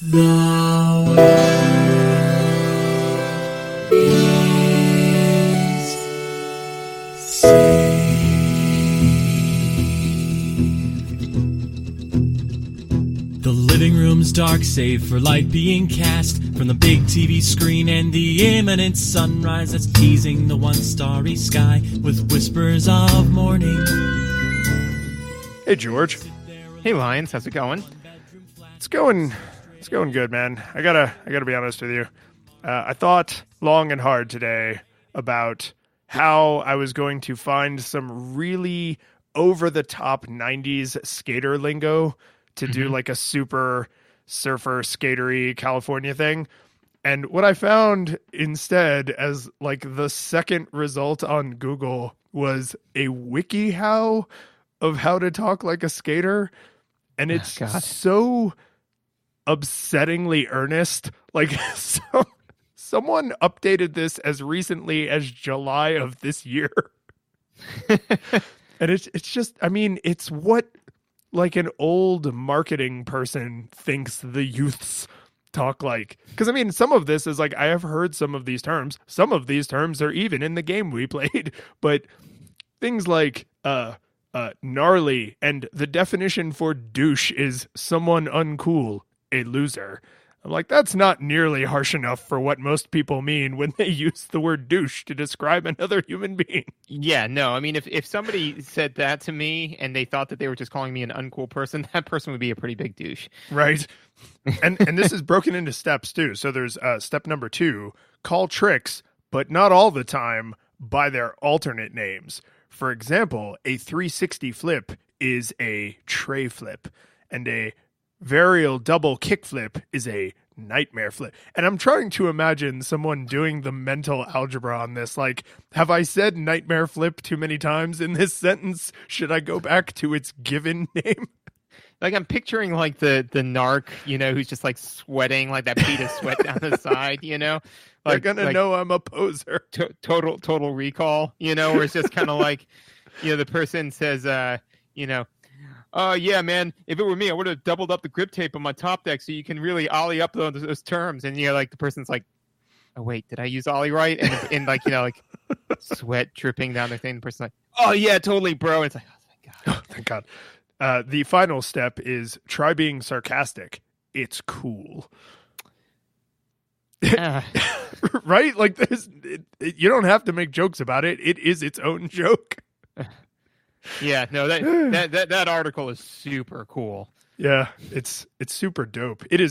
The world is saved. The living room's dark save for light being cast from the big TV screen and the imminent sunrise that's teasing the one starry sky with whispers of morning. Hey, George. Hey, Lions. How's it going? It's going good, man. I gotta be honest with you. I thought long and hard today about how I was going to find some really over-the-top 90s skater lingo to do like a super surfer skatery California thing. And what I found instead as like the second result on Google was a WikiHow of how to talk like a skater. And it's so upsettingly earnest. Like someone updated this as recently as July of this year. And it's just, I mean, it's what like an old marketing person thinks the youths talk like. Because I mean, some of this is like, I have heard some of these terms. Some of these terms are even in the game we played. But things like gnarly, and the definition for douche is someone uncool, a loser. I'm like, that's not nearly harsh enough for what most people mean when they use the word douche to describe another human being. Yeah, no, I mean, if somebody said that to me and they thought that they were just calling me an uncool person, that person would be a pretty big douche. Right. And this is broken into steps too. So there's step number 2, call tricks, but not all the time, by their alternate names. For example, a 360 flip is a tray flip, and a varial double kickflip is a nightmare flip. And I'm trying to imagine someone doing the mental algebra on this. Like, have I said nightmare flip too many times in this sentence? Should I go back to its given name? Like, I'm picturing like the narc, who's just like sweating, like that bead of sweat down the side, Like, they're gonna know I'm a poser. Total recall, where it's just kind of like, the person says, oh, yeah, man, if it were me, I would have doubled up the grip tape on my top deck so you can really ollie up those terms. And, like, the person's like, oh, wait, did I use ollie right? And like, like sweat dripping down their thing. The person's like, oh, yeah, totally, bro. And it's like, oh, thank God. Oh, thank God. The final step is try being sarcastic. It's cool. Right? Like this, you don't have to make jokes about it. It is its own joke. Yeah, no, that article is super cool. Yeah, it's super dope. It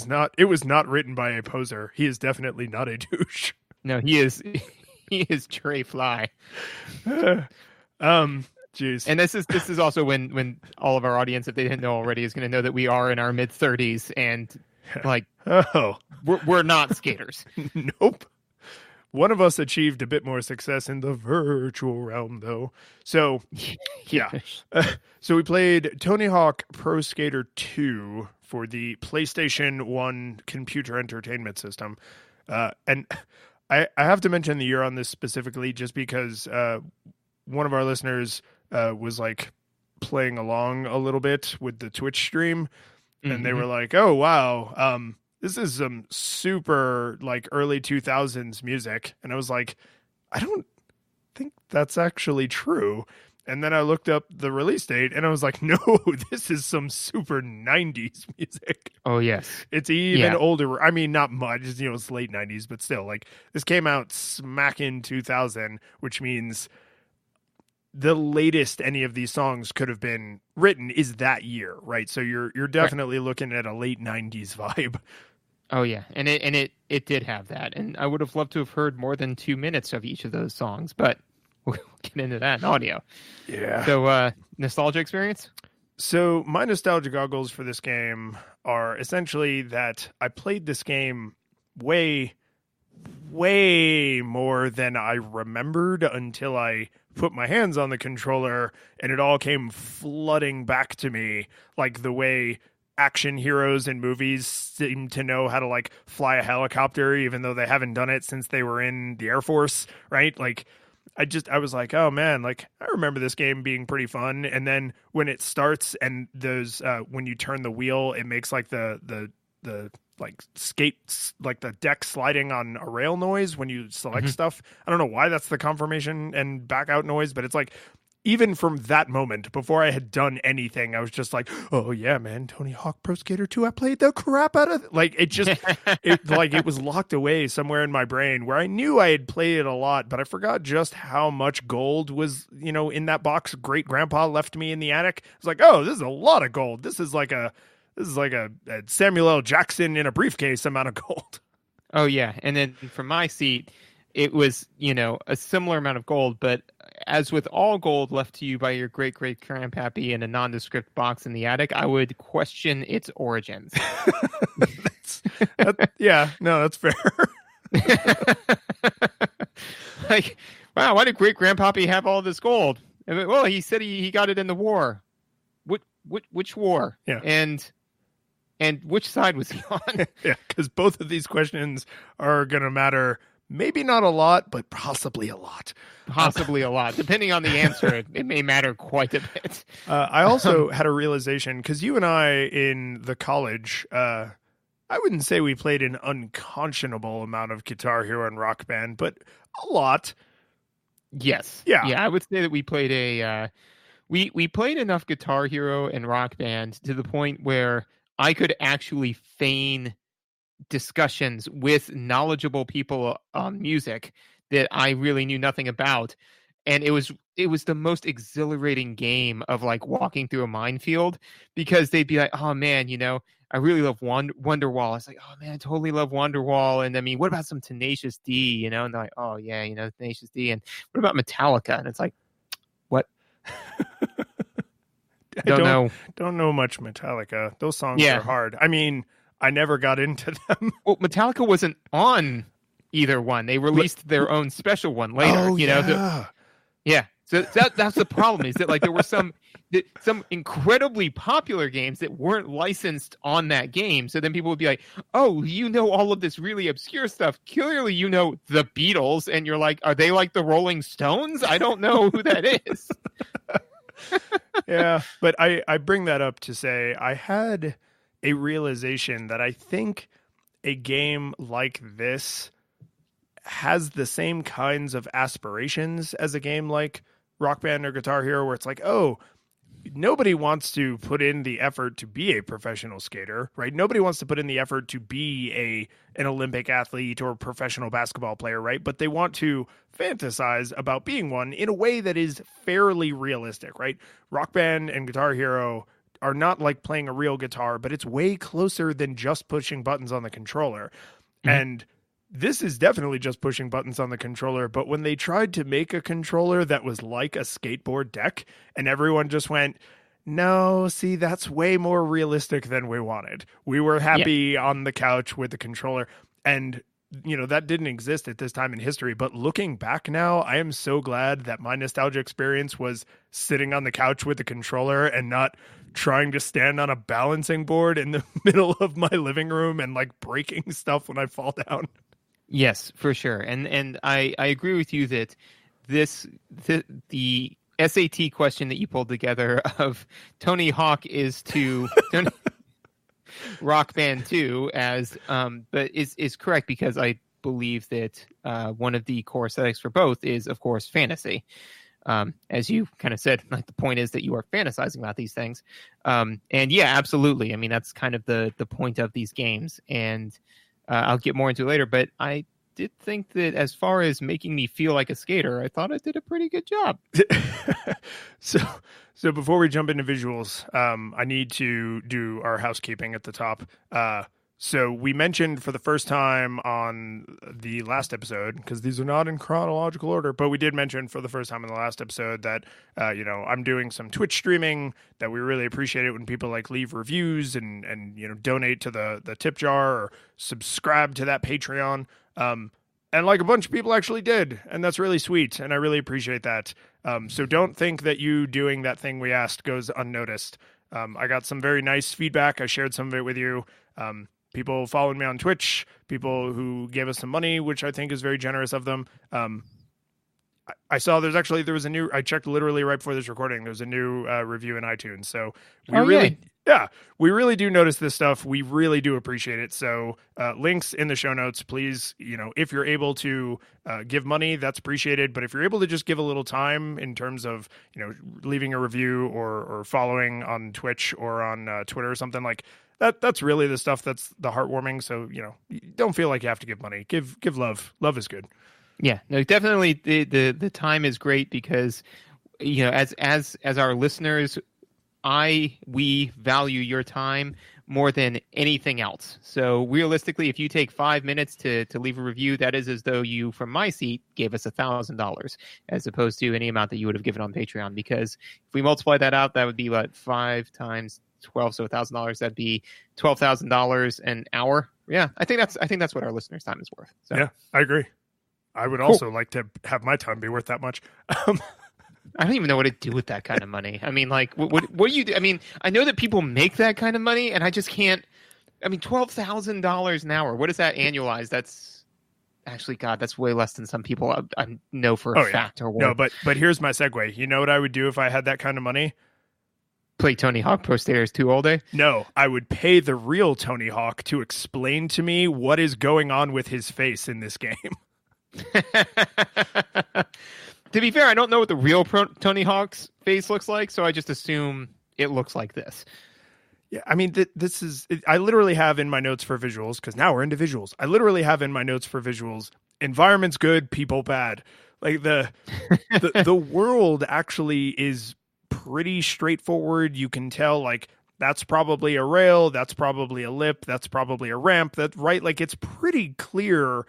was not written by a poser. He is definitely not a douche. No, he is Trey Fly. Jeez. And this is also when all of our audience, if they didn't know already, is going to know that we are in our mid-30s and like we're not skaters. Nope. One of us achieved a bit more success in the virtual realm, though. So, yeah. So we played Tony Hawk Pro Skater 2 for the PlayStation 1 computer entertainment system. And I have to mention the year on this specifically just because one of our listeners was like playing along a little bit with the Twitch stream. And they were like, oh, wow. This is some super like early 2000s music. And I was like, I don't think that's actually true. And then I looked up the release date and I was like, no, this is some super 90s music. Oh, yes. It's even older. I mean, not much, it's late 90s, but still like this came out smack in 2000, which means the latest any of these songs could have been written is that year, right? So you're definitely looking at a late 90s vibe. Oh yeah, and it did have that, and I would have loved to have heard more than 2 minutes of each of those songs, but we'll get into that in audio. Yeah. So nostalgia experience? So my nostalgia goggles for this game are essentially that I played this game way more than I remembered until I put my hands on the controller and it all came flooding back to me, like the way action heroes in movies seem to know how to like fly a helicopter even though they haven't done it since they were in the Air Force, right? Like I was like, oh man, like I remember this game being pretty fun. And then when it starts and those when you turn the wheel, it makes like the like skates, like the deck sliding on a rail noise when you select stuff. I don't know why that's the confirmation and back out noise, but it's like, even from that moment, before I had done anything, I was just like, oh yeah, man, Tony Hawk Pro Skater 2, I played the crap out of it. Like, it just, it was locked away somewhere in my brain where I knew I had played it a lot, but I forgot just how much gold was, in that box great grandpa left me in the attic. I was like, oh, this is a lot of gold. This is like a Samuel L. Jackson in a briefcase amount of gold. Oh yeah. And then from my seat, it was, a similar amount of gold, but as with all gold left to you by your great-great-grandpappy in a nondescript box in the attic, I would question its origins. That's fair. Like, wow, why did great-grandpappy have all this gold? Well, he said he got it in the war. Which war? Yeah. And which side was he on? Yeah, because both of these questions are going to matter. Maybe not a lot, but possibly a lot. Possibly a lot. Depending on the answer, it may matter quite a bit. I also had a realization, because you and I in the college, I wouldn't say we played an unconscionable amount of Guitar Hero and Rock Band, but a lot. Yes. Yeah. Yeah, I would say that we played we played enough Guitar Hero and Rock Band to the point where I could actually feign discussions with knowledgeable people on music that I really knew nothing about, and it was the most exhilarating game of like walking through a minefield, because they'd be like, oh man, I really love Wonderwall. I was like, oh man, I totally love Wonderwall. And I mean, what about some Tenacious D, and they're like, oh yeah, Tenacious D. And what about Metallica? And it's like, what? Don't know much Metallica. Those songs are hard. I mean, I never got into them. Well, Metallica wasn't on either one. They released their own special one later. Oh, yeah. Yeah. So that's the problem, is that like there were some incredibly popular games that weren't licensed on that game. So then people would be like, oh, all of this really obscure stuff. Clearly, the Beatles. And you're like, are they like the Rolling Stones? I don't know who that is. Yeah. But I bring that up to say I had a realization that I think a game like this has the same kinds of aspirations as a game like Rock Band or Guitar Hero, where it's like, oh, nobody wants to put in the effort to be a professional skater, right? Nobody wants to put in the effort to be an Olympic athlete or professional basketball player, right? But they want to fantasize about being one in a way that is fairly realistic, right? Rock Band and Guitar Hero are not like playing a real guitar, but it's way closer than just pushing buttons on the controller. Mm-hmm. And this is definitely just pushing buttons on the controller, but when they tried to make a controller that was like a skateboard deck, and everyone just went, no, see, that's way more realistic than we wanted. We were happy on the couch with the controller, and that didn't exist at this time in history. But looking back now, I am so glad that my nostalgia experience was sitting on the couch with the controller and not trying to stand on a balancing board in the middle of my living room and like breaking stuff when I fall down. Yes, for sure. And I agree with you that the SAT question that you pulled together of Tony Hawk is to Rock Band 2 but is correct, because I believe that one of the core aesthetics for both is, of course, fantasy. As you kind of said, like the point is that you are fantasizing about these things. And yeah, absolutely. I mean, that's kind of the point of these games. And I'll get more into it later, but I did think that as far as making me feel like a skater, I thought I did a pretty good job. So before we jump into visuals, I need to do our housekeeping at the top. So we mentioned for the first time on the last episode, because these are not in chronological order, but we did mention for the first time in the last episode that, I'm doing some Twitch streaming, that we really appreciate it when people like leave reviews and donate to the tip jar or subscribe to that Patreon. And like a bunch of people actually did, and that's really sweet, and I really appreciate that. So don't think that you doing that thing we asked goes unnoticed. I got some very nice feedback. I shared some of it with you. People following me on Twitch, people who gave us some money, which I think is very generous of them. I saw there was a new, I checked literally right before this recording, there's a new review in iTunes. So we Yeah, we really do notice this stuff. We really do appreciate it. So links in the show notes, please. If you're able to give money, that's appreciated. But if you're able to just give a little time in terms of, leaving a review or following on Twitch or on Twitter or something like that, that's really the stuff that's the heartwarming. So, don't feel like you have to give money. Give love. Love is good. Yeah, no, definitely the time is great because, as our listeners, we value your time more than anything else. So realistically, if you take 5 minutes to leave a review, that is as though you, from my seat, gave us $1,000 as opposed to any amount that you would have given on Patreon. Because if we multiply that out, that would be 5 times 12, so $1,000. That'd be $12,000 an hour. Yeah, I think that's what our listeners' time is worth. So. Yeah, I agree. I would also like to have my time be worth that much. I don't even know what to do with that kind of money. I mean, what do you do? I mean, I know that people make that kind of money, and I just can't. I mean, $12,000 an hour. What is that annualized? That's actually, God, that's way less than some people I know for a fact. Or no, but here's my segue. You know what I would do if I had that kind of money? Play Tony Hawk Pro Skaters 2 all day? No, I would pay the real Tony Hawk to explain to me what is going on with his face in this game. To be fair, I don't know what the real Tony Hawk's face looks like, so I just assume it looks like this. Yeah, I mean, this is... I literally have in my notes for visuals, because now we're into visuals. I literally have in my notes for visuals, environment's good, people bad. Like, the world actually is pretty straightforward. You can tell, like, that's probably a rail, that's probably a lip, that's probably a ramp, right? Like, it's pretty clear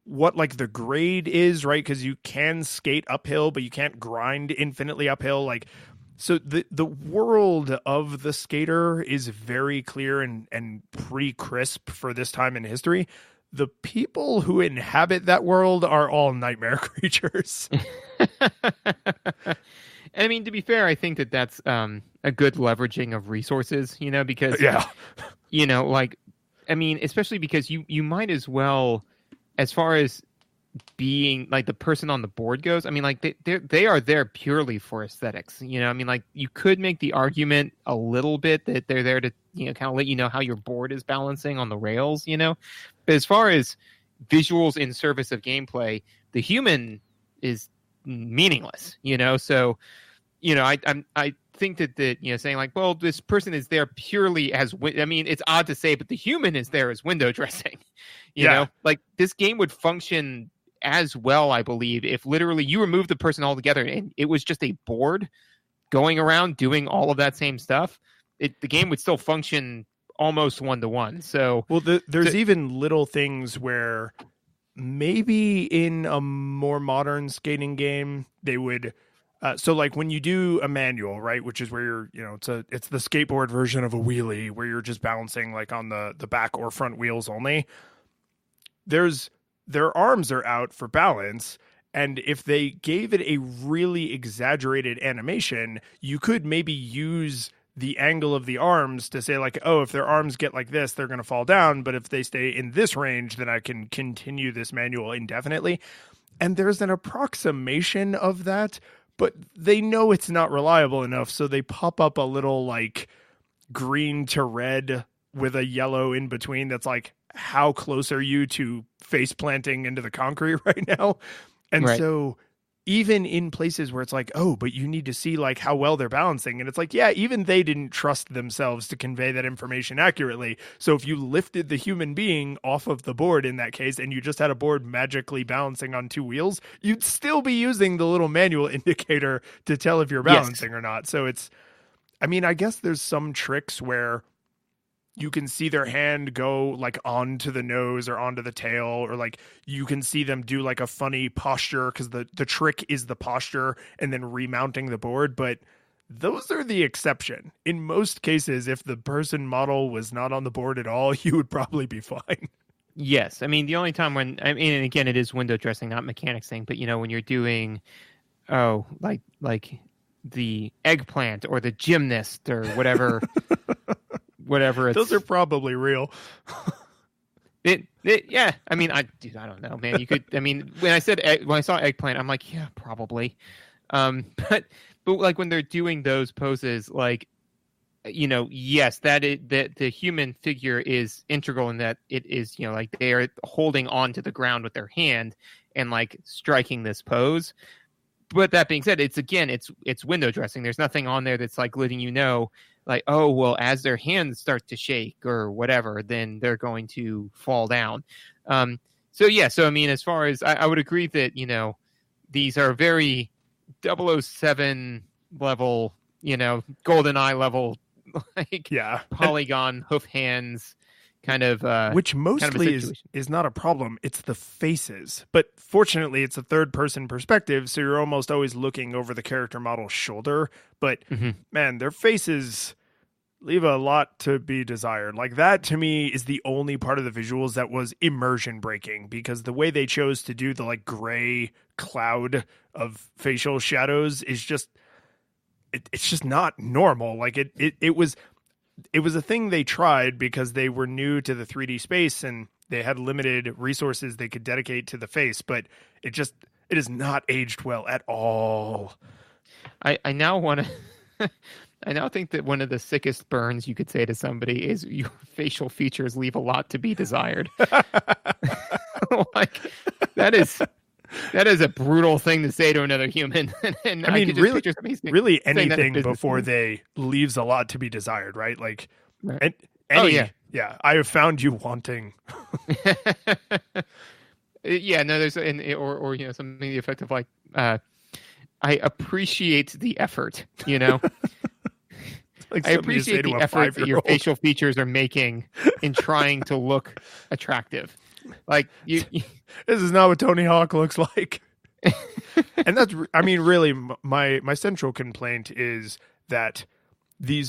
what like the grade is, right? Because you can skate uphill, but you can't grind infinitely uphill. Like, so the world of the skater is very clear and pretty crisp for this time in history. The people who inhabit that world are all nightmare creatures. I mean, to be fair, I think that's a good leveraging of resources, because I mean, especially because you might as well, as far as being like the person on the board goes, I mean, like they are there purely for aesthetics. I mean, like you could make the argument a little bit that they're there to, kind of let you know how your board is balancing on the rails, But as far as visuals in service of gameplay, the human is meaningless, So, I think that saying like, well, this person is there purely as I mean, it's odd to say, but the human is there as window dressing. You know, like this game would function as well, I believe, if literally you remove the person altogether and it was just a board going around doing all of that same stuff. The game would still function almost 1-to-1. So, well, there's even little things where maybe in a more modern skating game they would. So like when you do a manual, right, which is where you're, it's the skateboard version of a wheelie where you're just balancing like on the back or front wheels only. Their arms are out for balance. And if they gave it a really exaggerated animation, you could maybe use the angle of the arms to say like, oh, if their arms get like this, they're going to fall down. But if they stay in this range, then I can continue this manual indefinitely. And there's an approximation of that, but they know it's not reliable enough. So they pop up a little like green to red with a yellow in between. That's like, how close are you to face planting into the concrete right now? And so even in places where it's like, oh, but you need to see like how well they're balancing. And it's like, yeah, even they didn't trust themselves to convey that information accurately. So if you lifted the human being off of the board in that case, and you just had a board magically balancing on 2 wheels, you'd still be using the little manual indicator to tell if you're balancing or not. So I mean, I guess there's some tricks where you can see their hand go like onto the nose or onto the tail, or like you can see them do like a funny posture because the trick is the posture and then remounting the board. But those are the exception. In most cases, if the person model was not on the board at all, you would probably be fine. Yes. I mean, the only time when, I mean, and again, it is window dressing, not mechanics thing, but when you're doing, like the eggplant or the gymnast or whatever, whatever it's, those are probably real. Yeah. I mean, I don't know, man. You could. I mean, when I saw eggplant, I'm like, yeah, probably. But like when they're doing those poses, like yes, that the human figure is integral in that it is, like they are holding on to the ground with their hand and like striking this pose. But that being said, it's window dressing. There's nothing on there that's like letting like, oh, well, as their hands start to shake or whatever, then they're going to fall down. So I mean, as far as I would agree that, these are very 007 level, GoldenEye level, like polygon hoof hands kind of which mostly is not a problem. It's the faces, but fortunately it's a third person perspective, so you're almost always looking over the character model's shoulder. But man, their faces leave a lot to be desired. Like that to me is the only part of the visuals that was immersion breaking, because the way they chose to do the like gray cloud of facial shadows is just it's just not normal. Like it was a thing they tried because they were new to the 3D space and they had limited resources they could dedicate to the face, but it is not aged well at all. I now want to I now think that one of the sickest burns you could say to somebody is your facial features leave a lot to be desired. Like that is a brutal thing to say to another human. And I mean, really anything before they leaves a lot to be desired, right? Like, right. Yeah. I have found you wanting. Yeah, no, there's or something to the effect of like, I appreciate the effort, Like I appreciate the effort that your facial features are making in trying to look attractive. Like this is not what Tony Hawk looks like. And that's, I mean, really my central complaint is that the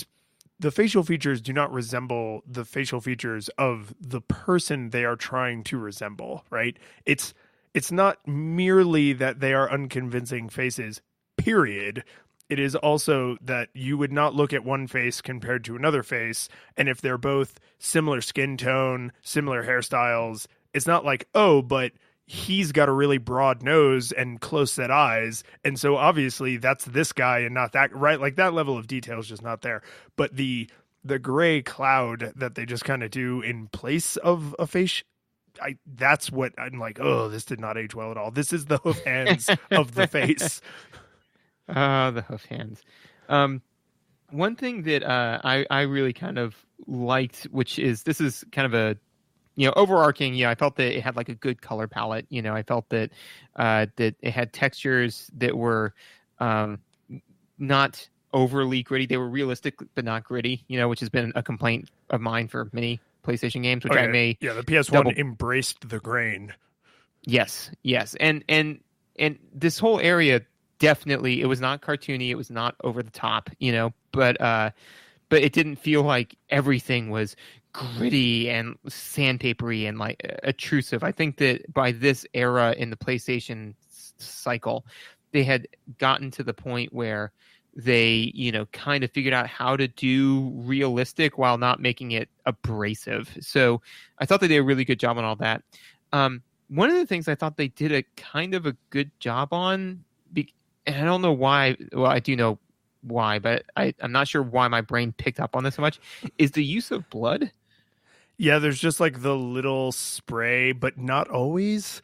facial features do not resemble the facial features of the person they are trying to resemble, right? It's not merely that they are unconvincing faces, period. It is also that you would not look at one face compared to another face, and if they're both similar skin tone, similar hairstyles, it's not like, oh, but he's got a really broad nose and close set eyes, and so obviously that's this guy and not that, right? Like that level of detail is just not there. But the gray cloud that they just kind of do in place of a face, that's what I'm like, oh, this did not age well at all. This is the hoof hands of the face. The hoof hands. One ththat I really kind of liked, this is kind of a overarching. I felt that it had like a good color palette. I felt that that it had textures that were not overly gritty. They were realistic but not gritty. Which has been a complaint of mine for many PlayStation games. Which the PS1 embraced the grain. Yes, and this whole area. Definitely, it was not cartoony. It was not over the top, but it didn't feel like everything was gritty and sandpapery and like obtrusive. I think that by this era in the PlayStation cycle, they had gotten to the point where they, kind of figured out how to do realistic while not making it abrasive. So I thought they did a really good job on all that. One of the things I thought they did a kind of a good job on, and I don't know why. Well, I do know why, but I'm not sure why my brain picked up on this so much, is the use of blood. Yeah, there's just like the little spray, but not always.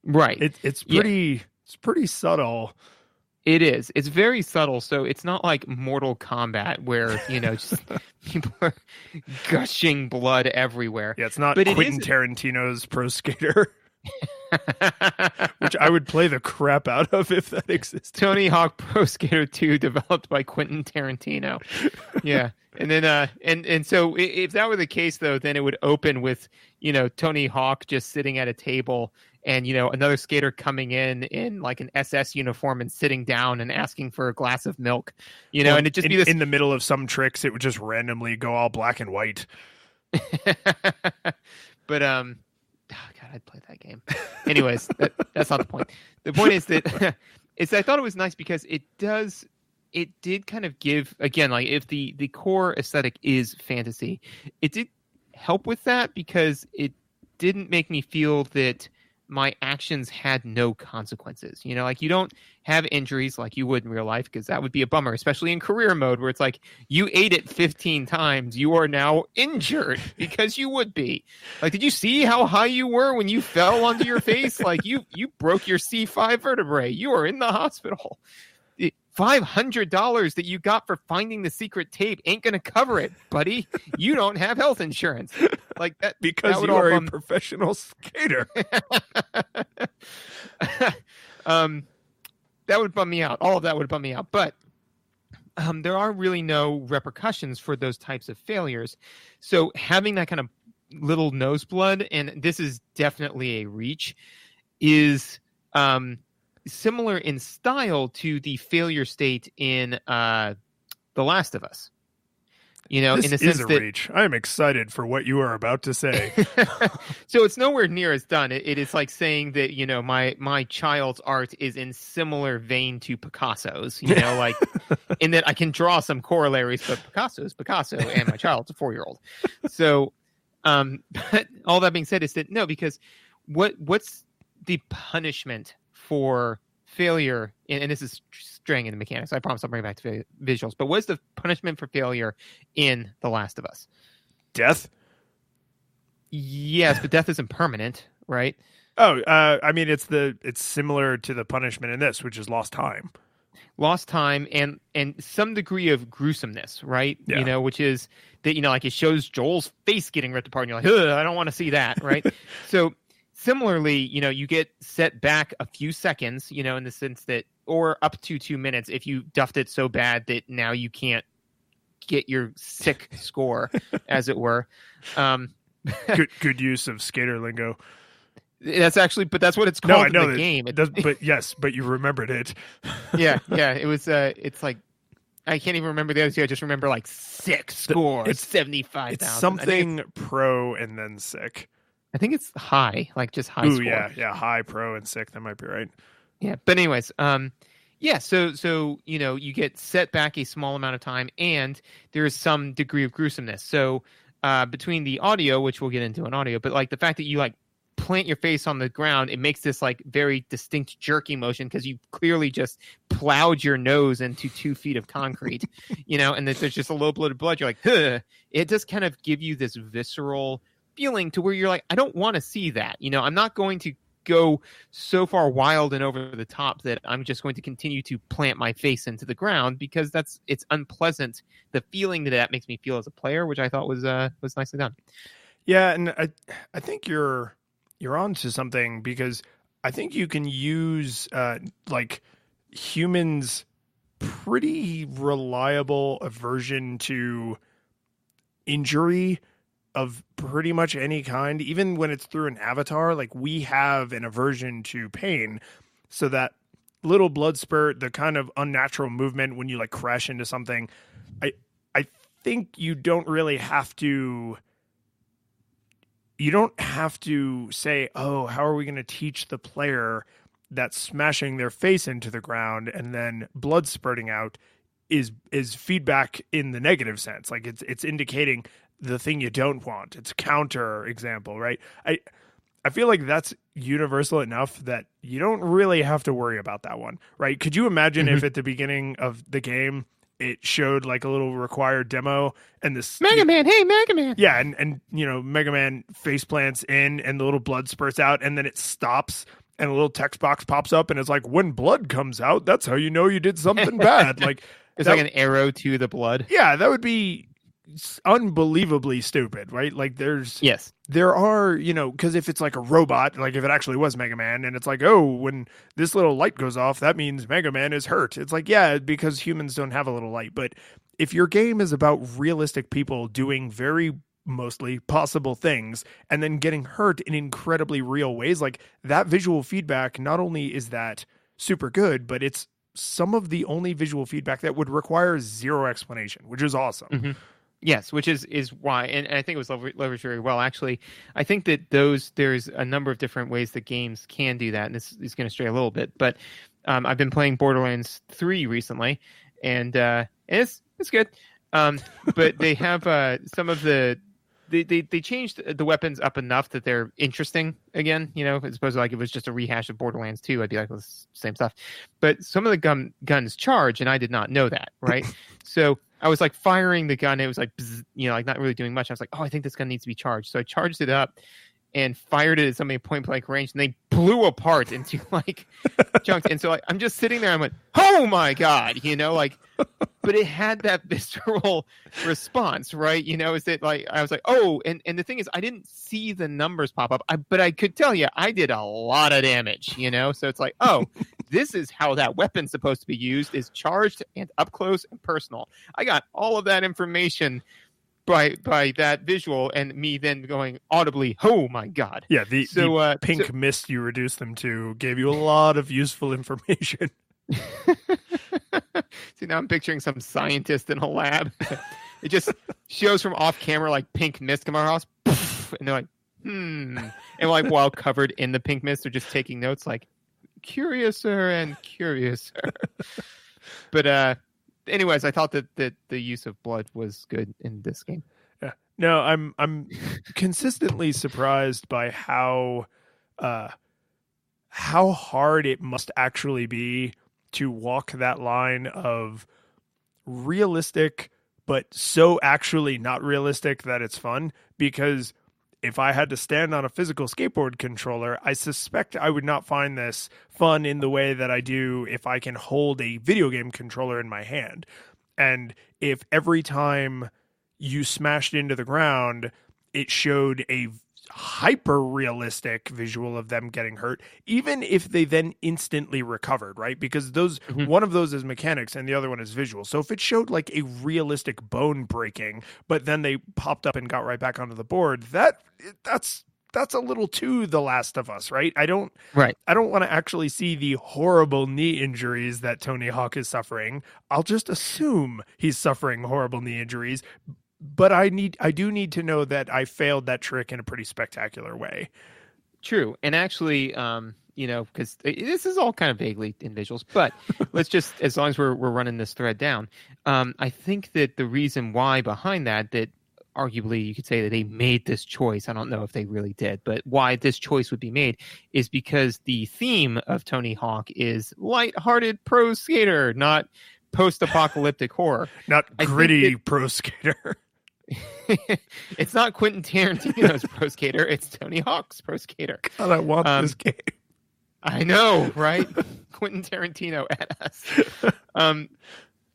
Right. It's pretty subtle. It is. It's very subtle. So it's not like Mortal Kombat where, just people are gushing blood everywhere. Yeah, it's not Quentin Tarantino's Pro Skater. Which I would play the crap out of if that existed. Tony Hawk Pro Skater 2 developed by Quentin Tarantino. Yeah. And then and so if that were the case though, then it would open with, Tony Hawk just sitting at a table and, another skater coming in like an SS uniform and sitting down and asking for a glass of milk, well, and it just be this in the middle of some tricks, it would just randomly go all black and white. But oh God, I'd play that game. Anyways, that's not the point. The point is that I thought it was nice because it did kind of give, again, like if the core aesthetic is fantasy, it did help with that because it didn't make me feel that my actions had no consequences. You know, like you don't have injuries like you would in real life, because that would be a bummer, especially in career mode where it's like you ate it 15 times. You are now injured because you would be. Like, did you see how high you were when you fell onto your face? Like you broke your C5 vertebrae. You are in the hospital. $500 that you got for finding the secret tape ain't going to cover it, buddy. You don't have health insurance. Like that, because that you are a professional skater. That would bum me out. All of that would bum me out. But there are really no repercussions for those types of failures. So having that kind of little noseblood, and this is definitely a reach, is similar in style to the failure state in The Last of Us. You know, this in the sense is a that reach. I am excited for what you are about to say. So it's nowhere near as done. It is like saying that, you know, my child's art is in similar vein to Picasso's, you know, like in that I can draw some corollaries, but Picasso is Picasso and my child's a 4-year-old. So, but all that being said is that no, because what's the punishment for failure? And this is straying into mechanics. I promise I'll bring it back to visuals. But what's the punishment for failure in The Last of Us? Death? Yes, but death isn't permanent, right? Oh, I mean, it's similar to the punishment in this, which is lost time. Lost time and some degree of gruesomeness, right? Yeah. You know, which is that, you know, like it shows Joel's face getting ripped apart and you're like, ugh, I don't want to see that, right? So similarly, you know, you get set back a few seconds, you know, in the sense that, or up to 2 minutes if you duffed it so bad that now you can't get your sick score, as it were. Good use of skater lingo. That's actually, but that's what it's called in the game. But yes, but you remembered it. Yeah. It was. It's like I can't even remember the other two. I just remember like sick score. It's 75,000. It's something pro and then sick. I think it's high, like just high Ooh, score. Yeah, high, pro, and sick. That might be right. Yeah, but anyways, yeah. So you know, you get set back a small amount of time, and there is some degree of gruesomeness. So between the audio, which we'll get into in audio, but like the fact that you like plant your face on the ground, it makes this like very distinct jerky motion because you clearly just plowed your nose into 2 feet of concrete, you know, and there's just a little bit of blood. You're like, huh. It does kind of give you this visceral feeling to where you're like, I don't want to see that. You know, I'm not going to go so far wild and over the top that I'm just going to continue to plant my face into the ground because it's unpleasant. The feeling that makes me feel as a player, which I thought was nicely done. Yeah, and I think you're on to something because I think you can use like humans' pretty reliable aversion to injury of pretty much any kind, even when it's through an avatar. Like we have an aversion to pain, so that little blood spurt, the kind of unnatural movement when you like crash into something, I think you don't have to say, oh, how are we going to teach the player that smashing their face into the ground and then blood spurting out is feedback in the negative sense. Like it's indicating the thing you don't want. It's a counter example, right? I feel like that's universal enough that you don't really have to worry about that one, right? Could you imagine if at the beginning of the game it showed like a little required demo and this Mega Man, hey Mega Man. Yeah, and you know, Mega Man face plants in and the little blood spurts out and then it stops and a little text box pops up and it's like, when blood comes out, that's how you know you did something bad. Like it's like an arrow to the blood. Yeah, that would be unbelievably stupid, right? Like there are, you know, because if it's like a robot, like if it actually was Mega Man and it's like, oh, when this little light goes off, that means Mega Man is hurt. It's like, yeah, because humans don't have a little light. But if your game is about realistic people doing very mostly possible things and then getting hurt in incredibly real ways, like that visual feedback, not only is that super good, but it's some of the only visual feedback that would require zero explanation, which is awesome. Mm-hmm. Yes, which is why, and I think it was leveraged very well. Actually, I think that there's a number of different ways that games can do that, and this is going to stray a little bit. But I've been playing Borderlands 3 recently, and it's good. But they have some of the they changed the weapons up enough that they're interesting again, as opposed to like if it was just a rehash of Borderlands 2, I'd be like, well, it's the same stuff. But some of the guns charge, and I did not know that, right? So I was like firing the gun, it was like, bzz, like not really doing much. I was like, oh, I think this gun needs to be charged. So I charged it up and fired it at somebody at point blank range, and they blew apart into like chunks. And so like I'm just sitting there, I'm like, oh my God, but it had that visceral response, right? Is that like I was like, oh, and the thing is, I didn't see the numbers pop up, but I could tell you I did a lot of damage, So it's like, oh, this is how that weapon's supposed to be used, is charged and up close and personal. I got all of that information by that visual, and me then going audibly, oh my God. Yeah, the pink mist you reduced them to gave you a lot of useful information. See, now I'm picturing some scientist in a lab. It just shows from off camera like pink mist come out of our house, and they're like, and like while covered in the pink mist, they're just taking notes like curiouser and curiouser. But anyways, I thought that the use of blood was good in this game. Yeah. No, I'm consistently surprised by how hard it must actually be to walk that line of realistic, but so actually not realistic that it's fun. Because if I had to stand on a physical skateboard controller, I suspect I would not find this fun in the way that I do if I can hold a video game controller in my hand. And if every time you smashed into the ground, it showed a hyper realistic visual of them getting hurt, even if they then instantly recovered, right? Because those one of those is mechanics and the other one is visual. So if it showed like a realistic bone breaking, but then they popped up and got right back onto the board, that's a little too The Last of Us, right? I don't want to actually see the horrible knee injuries that Tony Hawk is suffering. I'll just assume he's suffering horrible knee injuries. But I do need to know that I failed that trick in a pretty spectacular way. True. And actually, because this is all kind of vaguely in visuals, but let's just, as long as we're running this thread down, I think that the reason why behind that arguably you could say that they made this choice, I don't know if they really did, but why this choice would be made is because the theme of Tony Hawk is lighthearted pro skater, not post-apocalyptic horror. Not gritty pro skater. It's not Quentin Tarantino's Pro Skater. It's Tony Hawk's Pro Skater. God, I want this game. I know, right? Quentin Tarantino at us.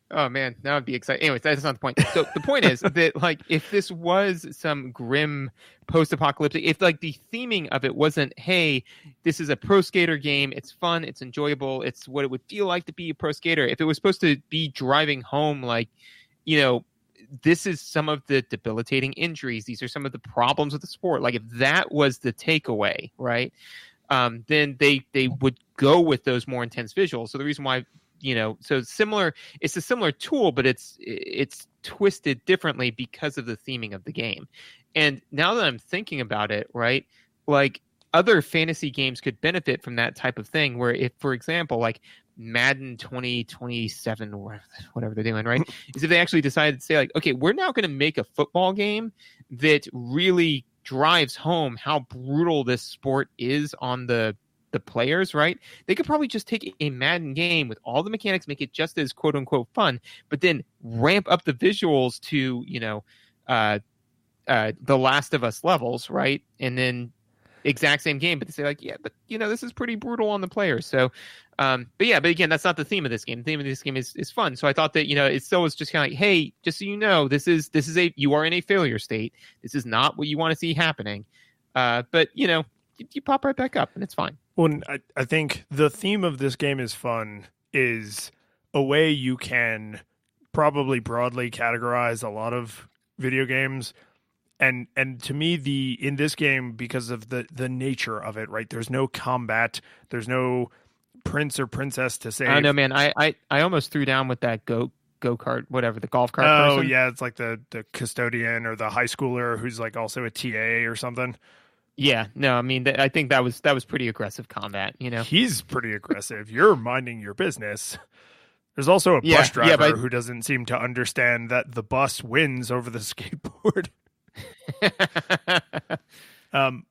Oh man, that would be exciting. Anyways, that's not the point. So the point is that like if this was some grim post-apocalyptic, if like the theming of it wasn't, hey, this is a pro skater game, it's fun, it's enjoyable, it's what it would feel like to be a pro skater. If it was supposed to be driving home like, this is some of the debilitating injuries. These are some of the problems with the sport. Like if that was the takeaway, right? Then they would go with those more intense visuals. So the reason why, so similar, it's a similar tool, but it's twisted differently because of the theming of the game. And now that I'm thinking about it, right, like other fantasy games could benefit from that type of thing where if, for example, like Madden 2027 or whatever they're doing, right, is if they actually decided to say like, okay, we're now going to make a football game that really drives home how brutal this sport is on the players, right? They could probably just take a Madden game with all the mechanics, make it just as quote unquote fun, but then ramp up the visuals to, The Last of Us levels, right? And then exact same game, but they say like, yeah, but this is pretty brutal on the players. So, but again, that's not the theme of this game. The theme of this game is fun. So I thought that, it still was just kind of like, hey, just so you know, this is you are in a failure state. This is not what you want to see happening. But you pop right back up and it's fine. Well, I think the theme of this game is fun is a way you can probably broadly categorize a lot of video games. And to me, in this game, because of the nature of it, right? There's no combat. There's no prince or princess to save. I know, man. I almost threw down with that go-kart, whatever, the golf cart person. Oh, yeah, it's like the custodian or the high schooler who's like also a TA or something. Yeah, no, I mean, I think that was pretty aggressive combat, He's pretty aggressive. You're minding your business. There's also a bus driver who doesn't seem to understand that the bus wins over the skateboard.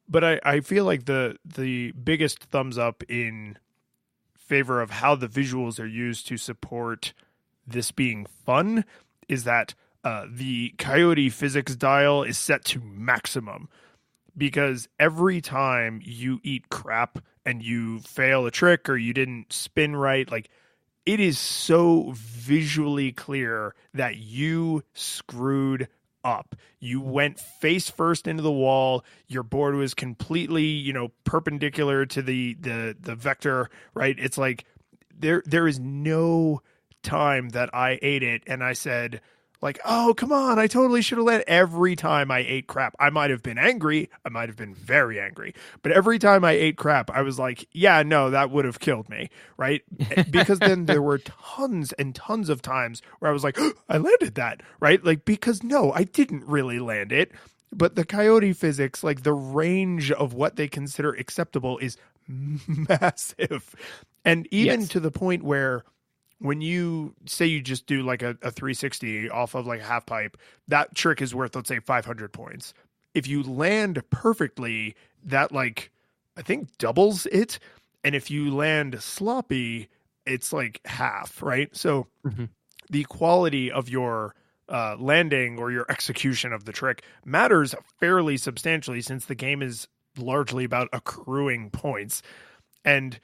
But I feel like the biggest thumbs up in favor of how the visuals are used to support this being fun is that the coyote physics dial is set to maximum, because every time you eat crap and you fail a trick or you didn't spin right, like, it is so visually clear that you screwed up. You went face first into the wall. Your board was completely, perpendicular to the vector, right? It's like there is no time that I ate it and I said, like, oh, come on, I totally should have let. Every time I ate crap, I might have been angry. I might have been very angry. But every time I ate crap, I was like, yeah, no, that would have killed me, right? Because then there were tons and tons of times where I was like, oh, I landed that, right? Like, because no, I didn't really land it. But the coyote physics, like the range of what they consider acceptable is massive. And even to the point where when you say you just do like a 360 off of like a half pipe, that trick is worth, let's say, 500 points. If you land perfectly, that, like, I think doubles it. And if you land sloppy, it's like half, right? So the quality of your landing or your execution of the trick matters fairly substantially, since the game is largely about accruing points. And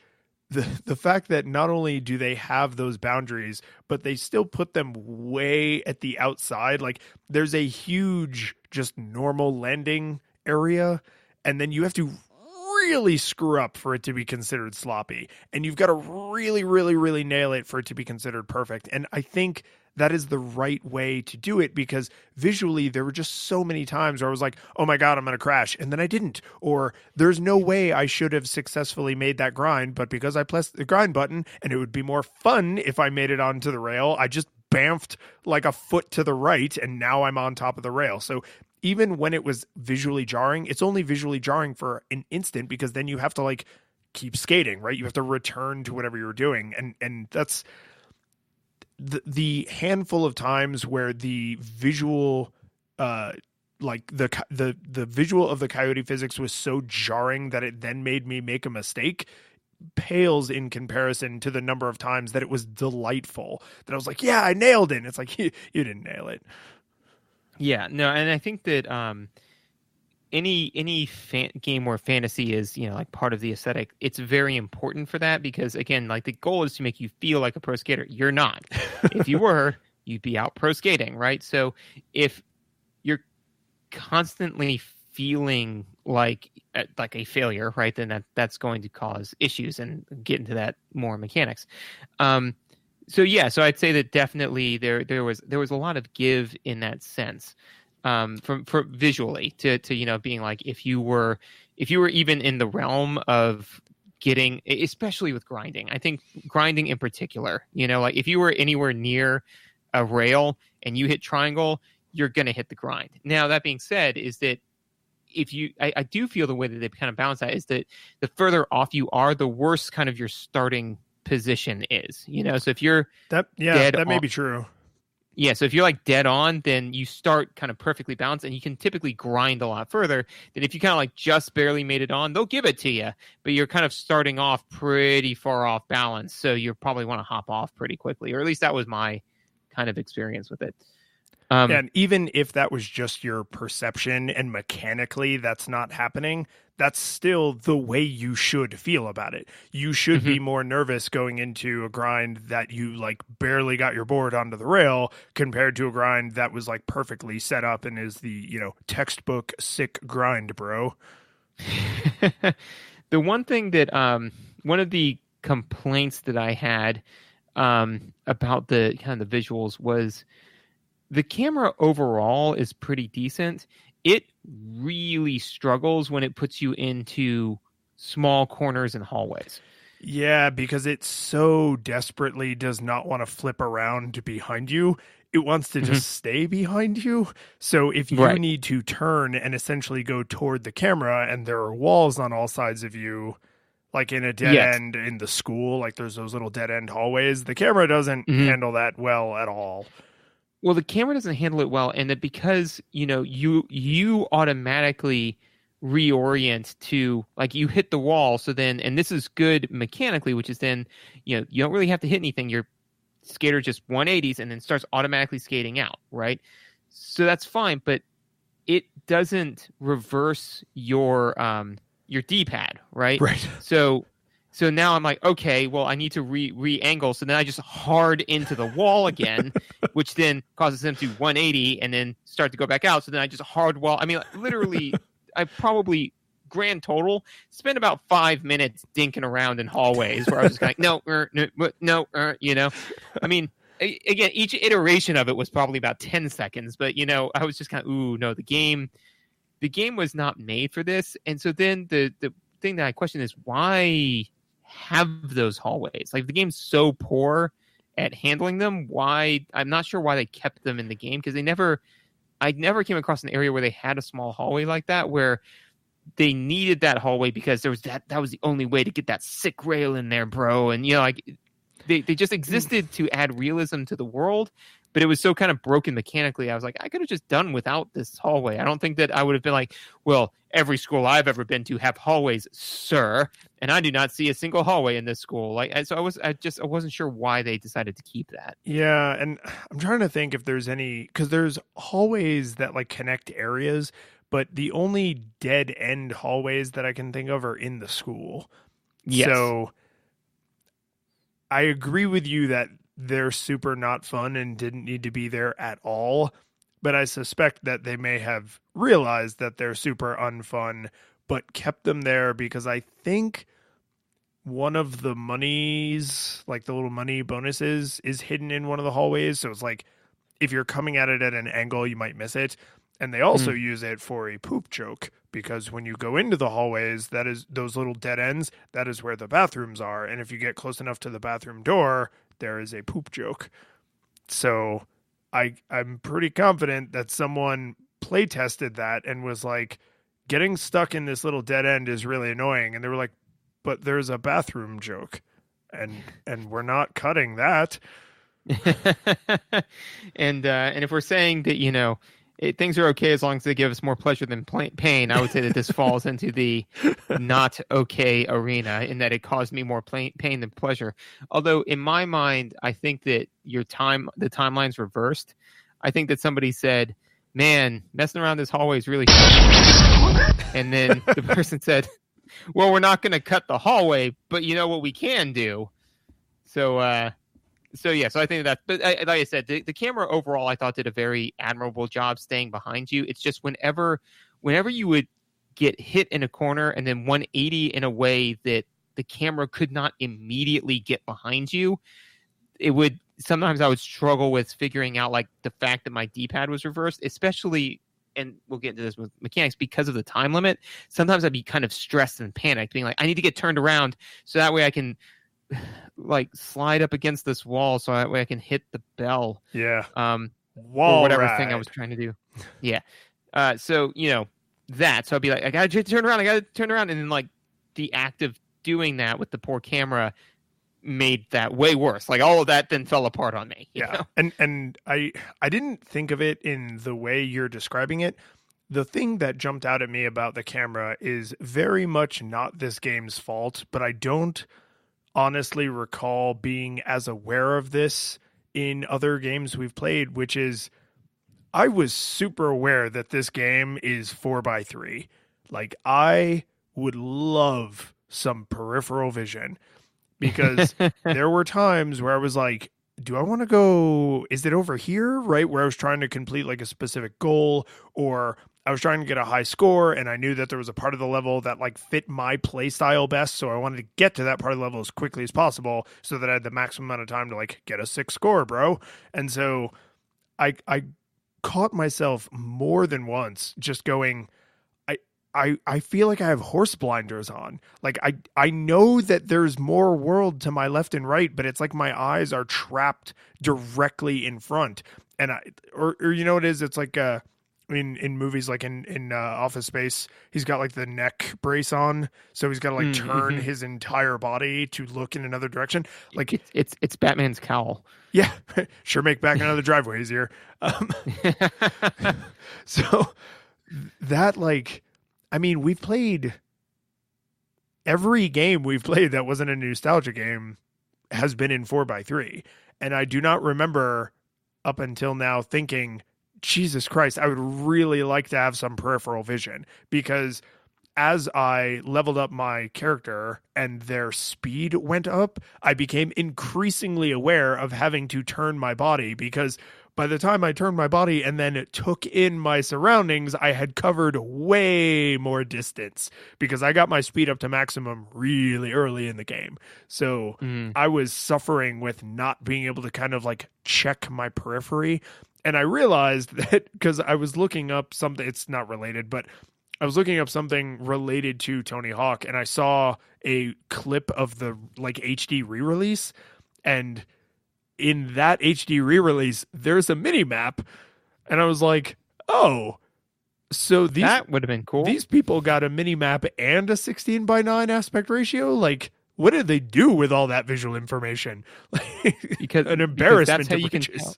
the fact that not only do they have those boundaries, but they still put them way at the outside. Like, there's a huge just normal landing area, and then you have to really screw up for it to be considered sloppy. And you've got to really, really, really nail it for it to be considered perfect. And I think that is the right way to do it, because visually there were just so many times where I was like, oh my God, I'm going to crash. And then I didn't. Or there's no way I should have successfully made that grind, but because I pressed the grind button and it would be more fun if I made it onto the rail, I just bamfed like a foot to the right and now I'm on top of the rail. So even when it was visually jarring, it's only visually jarring for an instant, because then you have to like keep skating, right? You have to return to whatever you're doing. And that's the handful of times where the visual, like the visual of the coyote physics was so jarring that it then made me make a mistake, pales in comparison to the number of times that it was delightful, that I was like, yeah, I nailed it. And it's like, you didn't nail it. Yeah, no, and I think that any game where fantasy is, like part of the aesthetic, it's very important for that, because again, like, the goal is to make you feel like a pro skater. You're not. If you were, you'd be out pro skating, right? So if you're constantly feeling like a failure, right, then that's going to cause issues, and get into that more mechanics. So I'd say that definitely there was a lot of give in that sense, for visually to being like, if you were even in the realm of getting, especially with grinding, I think grinding in particular, like if you were anywhere near a rail and you hit triangle, you're going to hit the grind. Now, that being said, is that I do feel the way that they kind of balance that is that the further off you are, the worse kind of your starting position is, so if you're that may be true. Yeah, so if you're like dead on, then you start kind of perfectly balanced, and you can typically grind a lot further than if you kind of like just barely made it on. They'll give it to you, but you're kind of starting off pretty far off balance, so you probably want to hop off pretty quickly, or at least that was my kind of experience with it. And even if that was just your perception and mechanically that's not happening, that's still the way you should feel about it. You should be more nervous going into a grind that you like barely got your board onto the rail, compared to a grind that was like perfectly set up and is the, textbook sick grind, bro. The one thing that one of the complaints that I had about the kind of the visuals was the camera overall is pretty decent. It really struggles when it puts you into small corners and hallways. Yeah, because it so desperately does not want to flip around behind you. It wants to just stay behind you. So if you need to turn and essentially go toward the camera, and there are walls on all sides of you, like in a dead end in the school, like there's those little dead end hallways, the camera doesn't handle that well at all. Well, the camera doesn't handle it well, and that because you automatically reorient to like you hit the wall. So then, and this is good mechanically, which is then you don't really have to hit anything. Your skater just 180s and then starts automatically skating out, right? So that's fine, but it doesn't reverse your D-pad, right? Right. So now I'm like, okay, well, I need to re-angle. So then I just hard into the wall again, which then causes them to 180 and then start to go back out. So then I just hard wall. I mean, literally, I probably grand total spent about 5 minutes dinking around in hallways where I was just kind of no, I mean, again, each iteration of it was probably about 10 seconds, but I was just kind of, ooh, no, the game was not made for this. And so then the thing that I question is why have those hallways? Like the game's so poor at handling them. Why? I'm not sure why they kept them in the game because I never came across an area where they had a small hallway like that where they needed that hallway because there was that was the only way to get that sick rail in there, bro. And like they just existed to add realism to the world, but it was so kind of broken mechanically. I was like, I could have just done without this hallway. I don't think that I would have been like, well, every school I've ever been to have hallways, sir, and I do not see a single hallway in this school. So I wasn't sure why they decided to keep that. Yeah, and I'm trying to think if there's any, because there's hallways that like connect areas, but the only dead end hallways that I can think of are in the school. Yes. So I agree with you that they're super not fun and didn't need to be there at all. But I suspect that they may have realized that they're super unfun, but kept them there because I think one of the monies, like the little money bonuses, is hidden in one of the hallways. So it's like if you're coming at it at an angle, you might miss it. And they also use it for a poop joke because when you go into the hallways, that is those little dead ends, that is where the bathrooms are. And if you get close enough to the bathroom door, there is a poop joke. So I'm pretty confident that someone play tested that and was like, getting stuck in this little dead end is really annoying. And they were like, but there's a bathroom joke and we're not cutting that. And if we're saying that, things are okay as long as they give us more pleasure than pain, I would say that this falls into the not okay arena in that it caused me more pain than pleasure. Although in my mind, I think that the timeline's reversed. I think that somebody said, man, messing around this hallway is really fun. And then the person said, well, we're not going to cut the hallway, but you know what we can do? So I think that, but like I said, the camera overall, I thought did a very admirable job staying behind you. It's just whenever you would get hit in a corner and then 180 in a way that the camera could not immediately get behind you, sometimes I would struggle with figuring out like the fact that my D-pad was reversed, especially, and we'll get into this with mechanics, because of the time limit. Sometimes I'd be kind of stressed and panicked, being like, I need to get turned around so that way I can like slide up against this wall so that way I can hit the bell. Yeah. Wall or whatever thing I was trying to do. Yeah. So that. So I'd be like, I gotta turn around. And then like the act of doing that with the poor camera made that way worse. Like all of that then fell apart on me. You know? And I didn't think of it in the way you're describing it. The thing that jumped out at me about the camera is very much not this game's fault, but I don't honestly recall being as aware of this in other games we've played, which is I was super aware that this game is 4x3. Like I would love some peripheral vision because there were times where I was like, do I want to go, is it over here? Right. Where I was trying to complete like a specific goal, or I was trying to get a high score and I knew that there was a part of the level that like fit my play style best. So I wanted to get to that part of the level as quickly as possible so that I had the maximum amount of time to like get a 6 score, bro. And so I caught myself more than once just going, I feel like I have horse blinders on. Like I know that there's more world to my left and right, but it's like my eyes are trapped directly in front. And or you know what it is? It's like I mean, in movies like in Office Space, he's got like the neck brace on, so he's got to like turn his entire body to look in another direction. Like it's Batman's cowl. Yeah, sure make back another driveway easier. So that like, I mean, we've played every game we've played that wasn't a nostalgia game has been in 4x3, and I do not remember up until now thinking, Jesus Christ, I would really like to have some peripheral vision, because as I leveled up my character and their speed went up, I became increasingly aware of having to turn my body, because by the time I turned my body and then took in my surroundings, I had covered way more distance because I got my speed up to maximum really early in the game. So I was suffering with not being able to kind of like check my periphery. And I realized that because I was looking up something, it's not related, but I was looking up something related to Tony Hawk, and I saw a clip of the like HD re-release, and in that HD re-release, there's a mini map, and I was like, oh, so that would have been cool. These people got a mini map and a 16:9 aspect ratio. Like, what did they do with all that visual information? Because an embarrassment. That's how you can tell.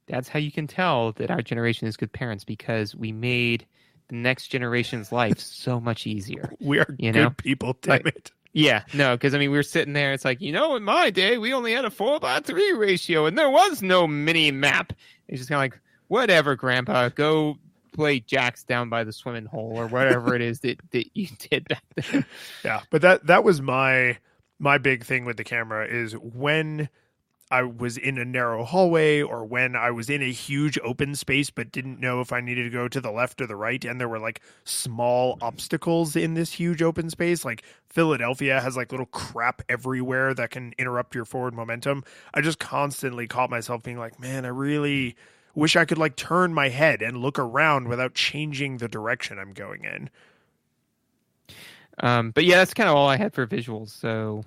That's how you can tell that our generation is good parents, because we made the next generation's life so much easier. We are good people, damn it. Yeah, no, because I mean, we were sitting there. It's like, in my day, we only had a 4x3 ratio, and there was no mini map. It's just kind of like, whatever, Grandpa, go play jacks down by the swimming hole or whatever it is that you did back then. Yeah, but that was my big thing with the camera, is when I was in a narrow hallway or when I was in a huge open space but didn't know if I needed to go to the left or the right, and there were like small obstacles in this huge open space. Like Philadelphia has like little crap everywhere that can interrupt your forward momentum. I just constantly caught myself being like, man, I really wish I could like turn my head and look around without changing the direction I'm going in. But yeah, that's kind of all I had for visuals. So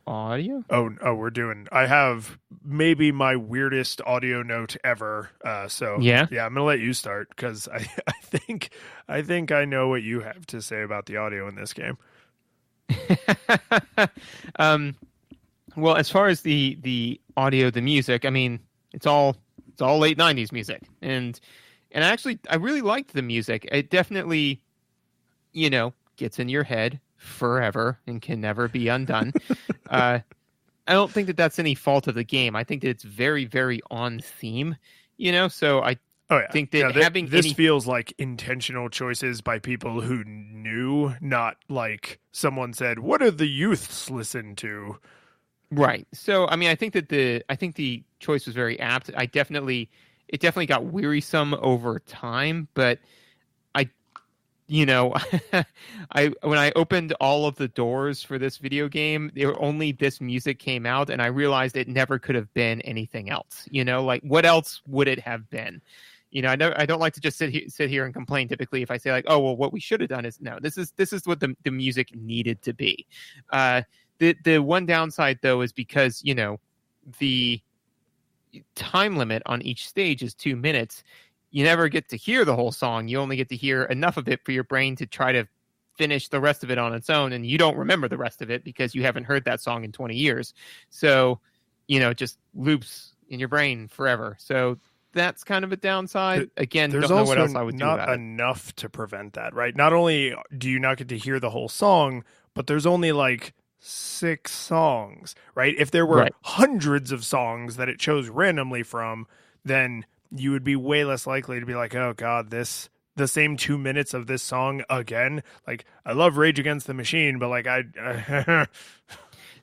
audio? Oh, I have maybe my weirdest audio note ever. Yeah, I'm gonna let you start, because I think I know what you have to say about the audio in this game. Well, as far as the audio, the music, I mean, it's all late 90s music, and actually I really liked the music. It definitely, gets in your head forever and can never be undone. I don't think that that's any fault of the game. I think that it's very, very on theme, so I think that this feels like intentional choices by people who knew, not like someone said, what do the youths listen to? Right. So, I mean, I think the choice was very apt. It definitely got wearisome over time, but when I opened all of the doors for this video game, only this music came out, and I realized it never could have been anything else. Like, what else would it have been? I don't like to just sit here and complain. Typically, if I say like, oh well, what we should have done is no. This is what the music needed to be. The one downside though is because the time limit on each stage is 2 minutes. You never get to hear the whole song. You only get to hear enough of it for your brain to try to finish the rest of it on its own. And you don't remember the rest of it because you haven't heard that song in 20 years. So, it just loops in your brain forever. So that's kind of a downside. Again, there's don't know also what else I would do about not enough to prevent that, right? Not only do you not get to hear the whole song, but there's only like 6 songs, right? If there were hundreds of songs that it chose randomly from, then you would be way less likely to be like, oh God, the same 2 minutes of this song again. Like, I love Rage Against the Machine, but like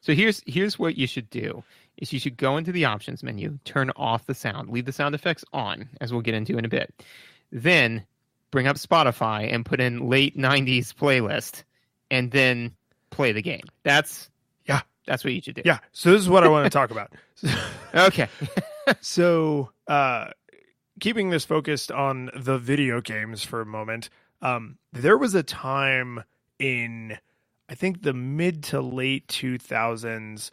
So here's what you should do. Is you should go into the options menu, turn off the sound, leave the sound effects on, as we'll get into in a bit. Then bring up Spotify and put in late 90s playlist, and then play the game. That's what you should do. Yeah. So this is what I want to talk about. Okay. So, keeping this focused on the video games for a moment, there was a time in, I think, the mid to late 2000s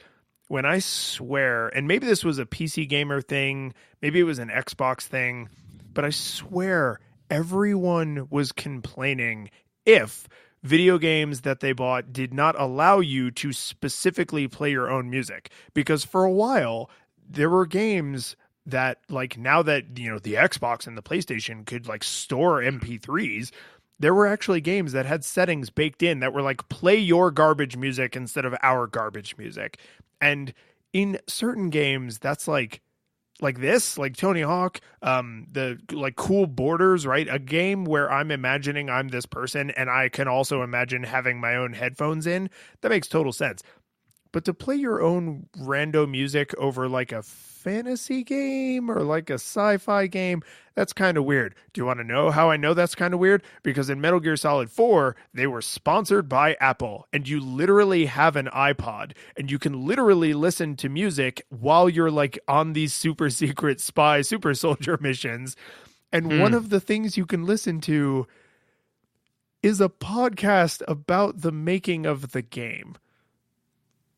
when I swear, and maybe this was a PC gamer thing, maybe it was an Xbox thing, but I swear everyone was complaining if video games that they bought did not allow you to specifically play your own music. Because for a while, there were games that, like, now that, you know, the Xbox and the PlayStation could like store MP3s, there were actually games that had settings baked in that were like, play your garbage music instead of our garbage music. And in certain games, that's like this, like Tony Hawk, the like Cool Borders, right? A game where I'm imagining I'm this person and I can also imagine having my own headphones in. That makes total sense. But to play your own rando music over like a fantasy game or like a sci-fi game, that's kind of weird. Do you want to know how I know that's kind of weird? Because in Metal Gear Solid 4, they were sponsored by Apple, and you literally have an iPod, and you can literally listen to music while you're like on these super secret spy super soldier missions. And one of the things you can listen to is a podcast about the making of the game.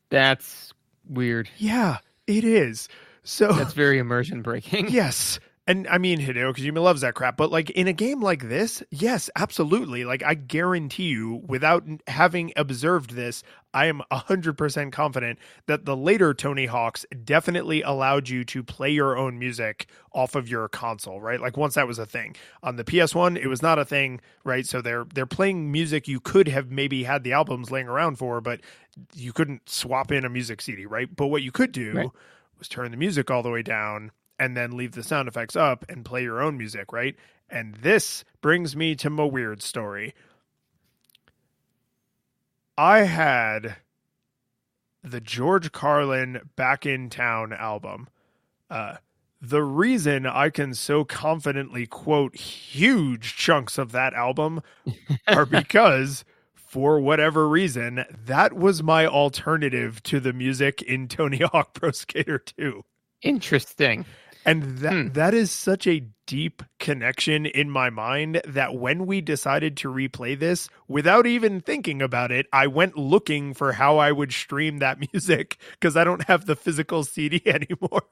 That's weird. Yeah, it is. So that's very immersion breaking. Yes. And I mean, Hideo Kojima loves that crap, but like in a game like this, yes, absolutely. Like I guarantee you, without having observed this, I am 100% confident that the later Tony Hawks definitely allowed you to play your own music off of your console, right? Like once that was a thing. On the PS1, it was not a thing, right? So they're playing music you could have maybe had the albums laying around for, but you couldn't swap in a music CD, right? But what you could do was turn the music all the way down and then leave the sound effects up and play your own music, right? And this brings me to my weird story. I had the George Carlin Back in Town album. The reason I can so confidently quote huge chunks of that album are because, for whatever reason, that was my alternative to the music in Tony Hawk Pro Skater 2. Interesting. And that is such a deep connection in my mind that when we decided to replay this, without even thinking about it, I went looking for how I would stream that music because I don't have the physical CD anymore.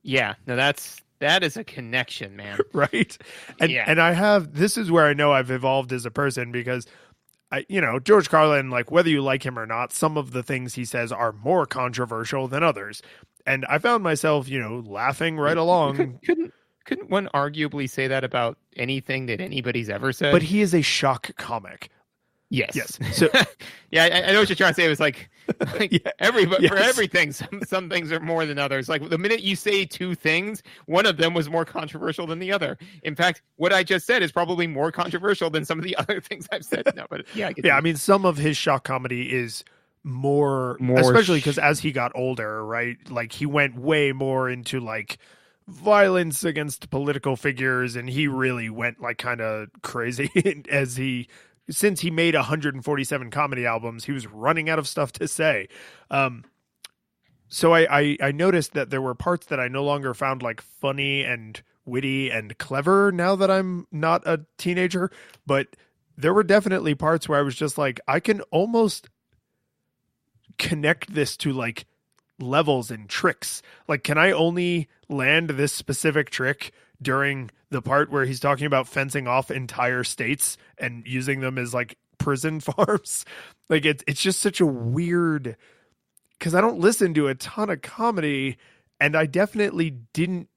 Yeah, no, that is a connection, man. Right? And this is where I know I've evolved as a person because George Carlin, like whether you like him or not, some of the things he says are more controversial than others. And I found myself, laughing right along. Couldn't one arguably say that about anything that anybody's ever said? But he is a shock comic. Yes. So yeah, I know what you're trying to say. It was like everybody for everything. Some things are more than others. Like the minute you say two things, one of them was more controversial than the other. In fact, what I just said is probably more controversial than some of the other things I've said. No, but I mean, some of his shock comedy is more especially because as he got older, right? Like he went way more into like violence against political figures, and he really went like kind of crazy since he made 147 comedy albums, he was running out of stuff to say. So I noticed that there were parts that I no longer found like funny and witty and clever now that I'm not a teenager, but there were definitely parts where I was just like, I can almost connect this to like levels and tricks. Like, can I only land this specific trick during the part where he's talking about fencing off entire states and using them as like prison farms? Like it's just such a weird, because I don't listen to a ton of comedy, and I definitely didn't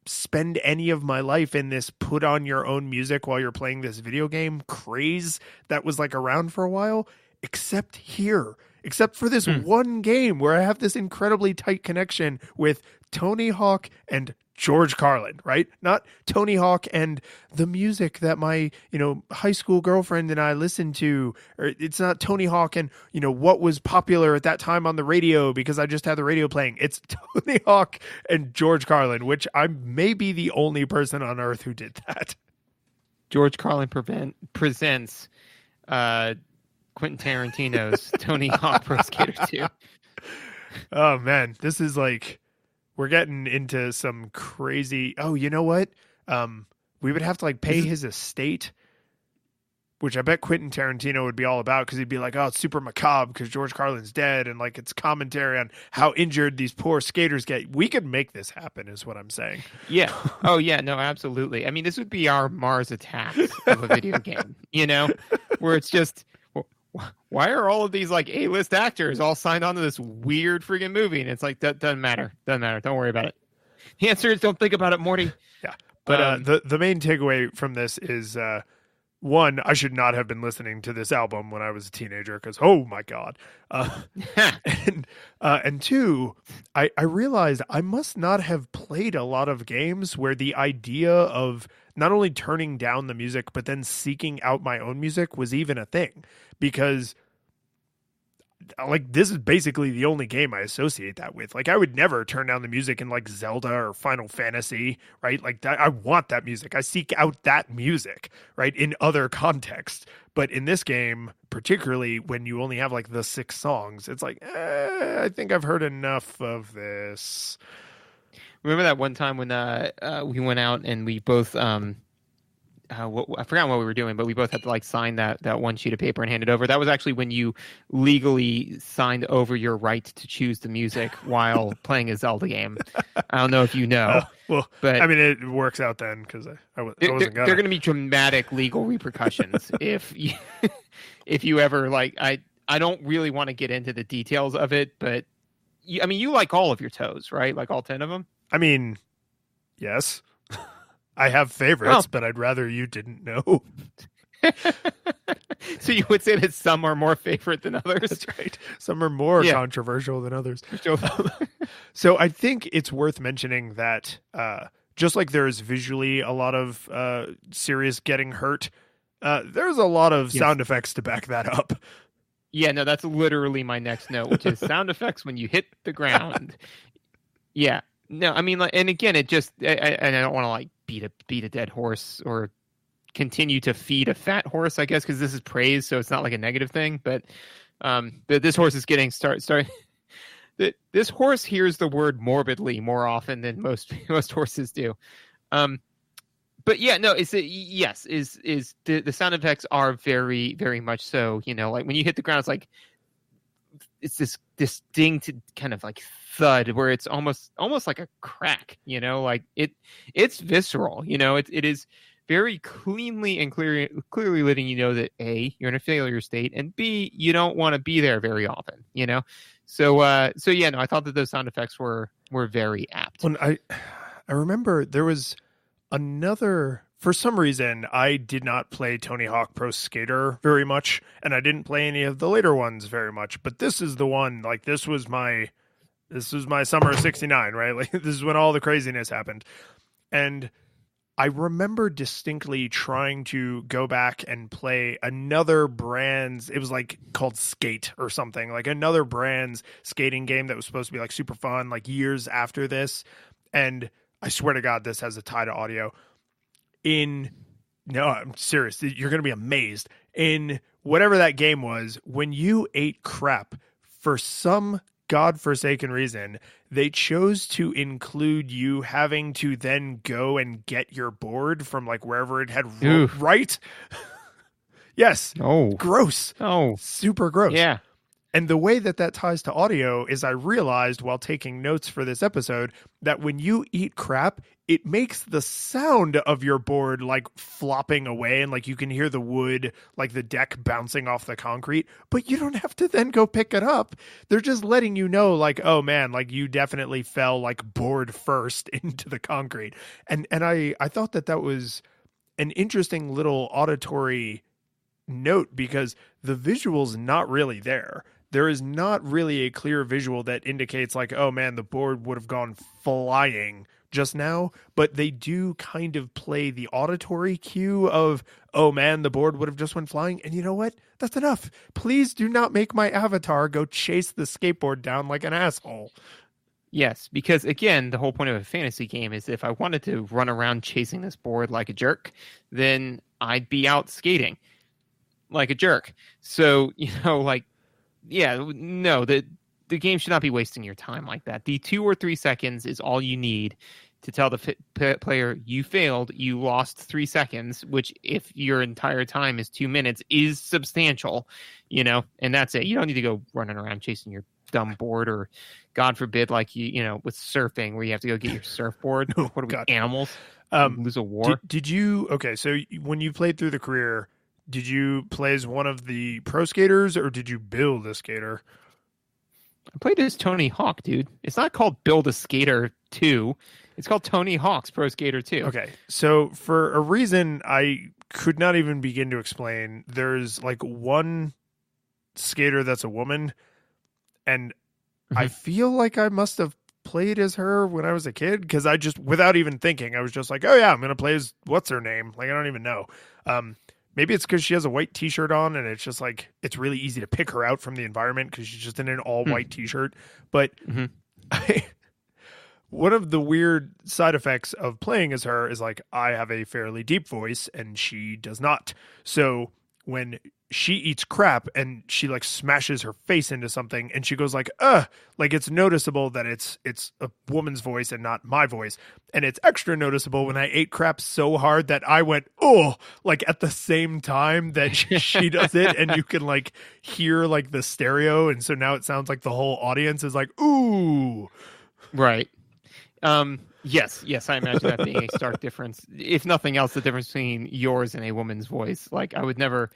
spend any of my life in this put on your own music while you're playing this video game craze that was like around for a while, except for this one game where I have this incredibly tight connection with Tony Hawk and George Carlin, right? Not Tony Hawk and the music that my, high school girlfriend and I listened to, or it's not Tony Hawk and, what was popular at that time on the radio because I just had the radio playing. It's Tony Hawk and George Carlin, which I may be the only person on earth who did that. George Carlin presents Quentin Tarantino's Tony Hawk Pro Skater 2. Oh man, this is like, we're getting into some crazy. Oh, you know what? We would have to like pay his estate. which I bet Quentin Tarantino would be all about, because he'd be like, oh, it's super macabre because George Carlin's dead, and like it's commentary on how injured these poor skaters get. We could make this happen, is what I'm saying. Yeah. Oh, yeah. No, absolutely. I mean, this would be our Mars Attacks of a video game, you know, where it's just, why are all of these like A-list actors all signed on to this weird freaking movie? And it's like, that doesn't matter. Doesn't matter. Don't worry about it. The answer is don't think about it, Morty. Yeah. But the main takeaway from this is, one, I should not have been listening to this album when I was a teenager, because, oh my God. And two, I realized I must not have played a lot of games where the idea of not only turning down the music, but then seeking out my own music was even a thing. Because like this is basically the only game I associate that with. Like I would never turn down the music in like Zelda or Final Fantasy, right? Like that, I want that music. I seek out that music, right? In other contexts. But in this game, particularly when you only have like the 6 songs, it's like, I think I've heard enough of this. Remember that one time when we went out and we both I forgot what we were doing, but we both had to like sign that one sheet of paper and hand it over. That was actually when you legally signed over your right to choose the music while playing a Zelda game. I don't know if you know. Well, but I mean, it works out then because I wasn't gonna. There are going to be dramatic legal repercussions if you ever like. I don't really want to get into the details of it, but you like all of your toes, right? Like all 10 of them. I mean, yes. I have favorites, but I'd rather you didn't know. So you would say that some are more favorite than others? That's right. Some are more controversial than others. So I think it's worth mentioning that just like there's visually a lot of serious getting hurt, there's a lot of sound effects to back that up. Yeah, no, that's literally my next note, which is sound effects when you hit the ground. Yeah. No, I mean, like, and again, it just, and I don't want to like beat a dead horse or continue to feed a fat horse, I guess, because this is praise, so it's not like a negative thing. But this horse is getting started. This horse hears the word morbidly more often than most horses do. But yeah, no, the sound effects are very, very much so. You know, like when you hit the ground, it's like it's this distinct kind of like thud where it's almost like a crack, you know, like it's visceral, you know, it is very cleanly and clearly letting you know that A, you're in a failure state, and B, you don't want to be there very often, you know. So yeah, no, I thought that those sound effects were very apt. When I remember there was another. For some reason, I did not play Tony Hawk Pro Skater very much, and I didn't play any of the later ones very much. But this is the one. Like this was my summer of '69, right? Like this is when all the craziness happened, and I remember distinctly trying to go back and play another brand's. It was like called Skate or something, like another brand's skating game that was supposed to be like super fun, like years after this. And I swear to God, this has a tie to audio. No, I'm serious. You're going to be amazed. In whatever that game was, when you ate crap, for some godforsaken reason, they chose to include you having to then go and get your board from like wherever it had right? Yes. Oh. Gross. Oh. Super gross. Yeah. And the way that ties to audio is I realized while taking notes for this episode that when you eat crap, it makes the sound of your board like flopping away and like you can hear the wood, like the deck bouncing off the concrete, but you don't have to then go pick it up. They're just letting you know like, oh man, like you definitely fell like board first into the concrete. And I thought that was an interesting little auditory note because the visual's not really there. There is not really a clear visual that indicates like, oh man, the board would have gone flying just now, but they do kind of play the auditory cue of, oh man, the board would have just went flying. And you know what? That's enough. Please do not make my avatar go chase the skateboard down like an asshole. Yes, because again, the whole point of a fantasy game is if I wanted to run around chasing this board like a jerk, then I'd be out skating like a jerk. So, you know, like, yeah, no, the game should not be wasting your time like that. The 2 or 3 seconds is all you need to tell the player you failed, you lost 3 seconds, which if your entire time is 2 minutes is substantial, and that's it. You don't need to go running around chasing your dumb board, or God forbid, like with surfing where you have to go get your surfboard. Oh, what are we, God. animals? Lose a war? Did you, okay, so when you played through the career, did you play as one of the pro skaters or did you build a skater? I played as Tony Hawk, dude. It's not called Build a Skater 2. It's called Tony Hawk's Pro Skater 2. Okay, so for a reason I could not even begin to explain, there's like one skater that's a woman, and I feel like I must have played as her when I was a kid, because I just, without even thinking, I was just like, oh yeah, I'm going to play as, what's her name? Like, I don't even know. Maybe it's because she has a white t-shirt on and it's just like, it's really easy to pick her out from the environment because she's just in an all white t-shirt. But one of the weird side effects of playing as her is like, I have a fairly deep voice and she does not. So when she eats crap and she like smashes her face into something and she goes like it's noticeable that it's a woman's voice and not my voice. And it's extra noticeable when I ate crap so hard that I went, oh, like at the same time that she does it. And you can like hear like the stereo. And so now it sounds like the whole audience is like, ooh. Right. Yes, I imagine that being a stark difference. If nothing else, the difference between yours and a woman's voice. Like, I would never,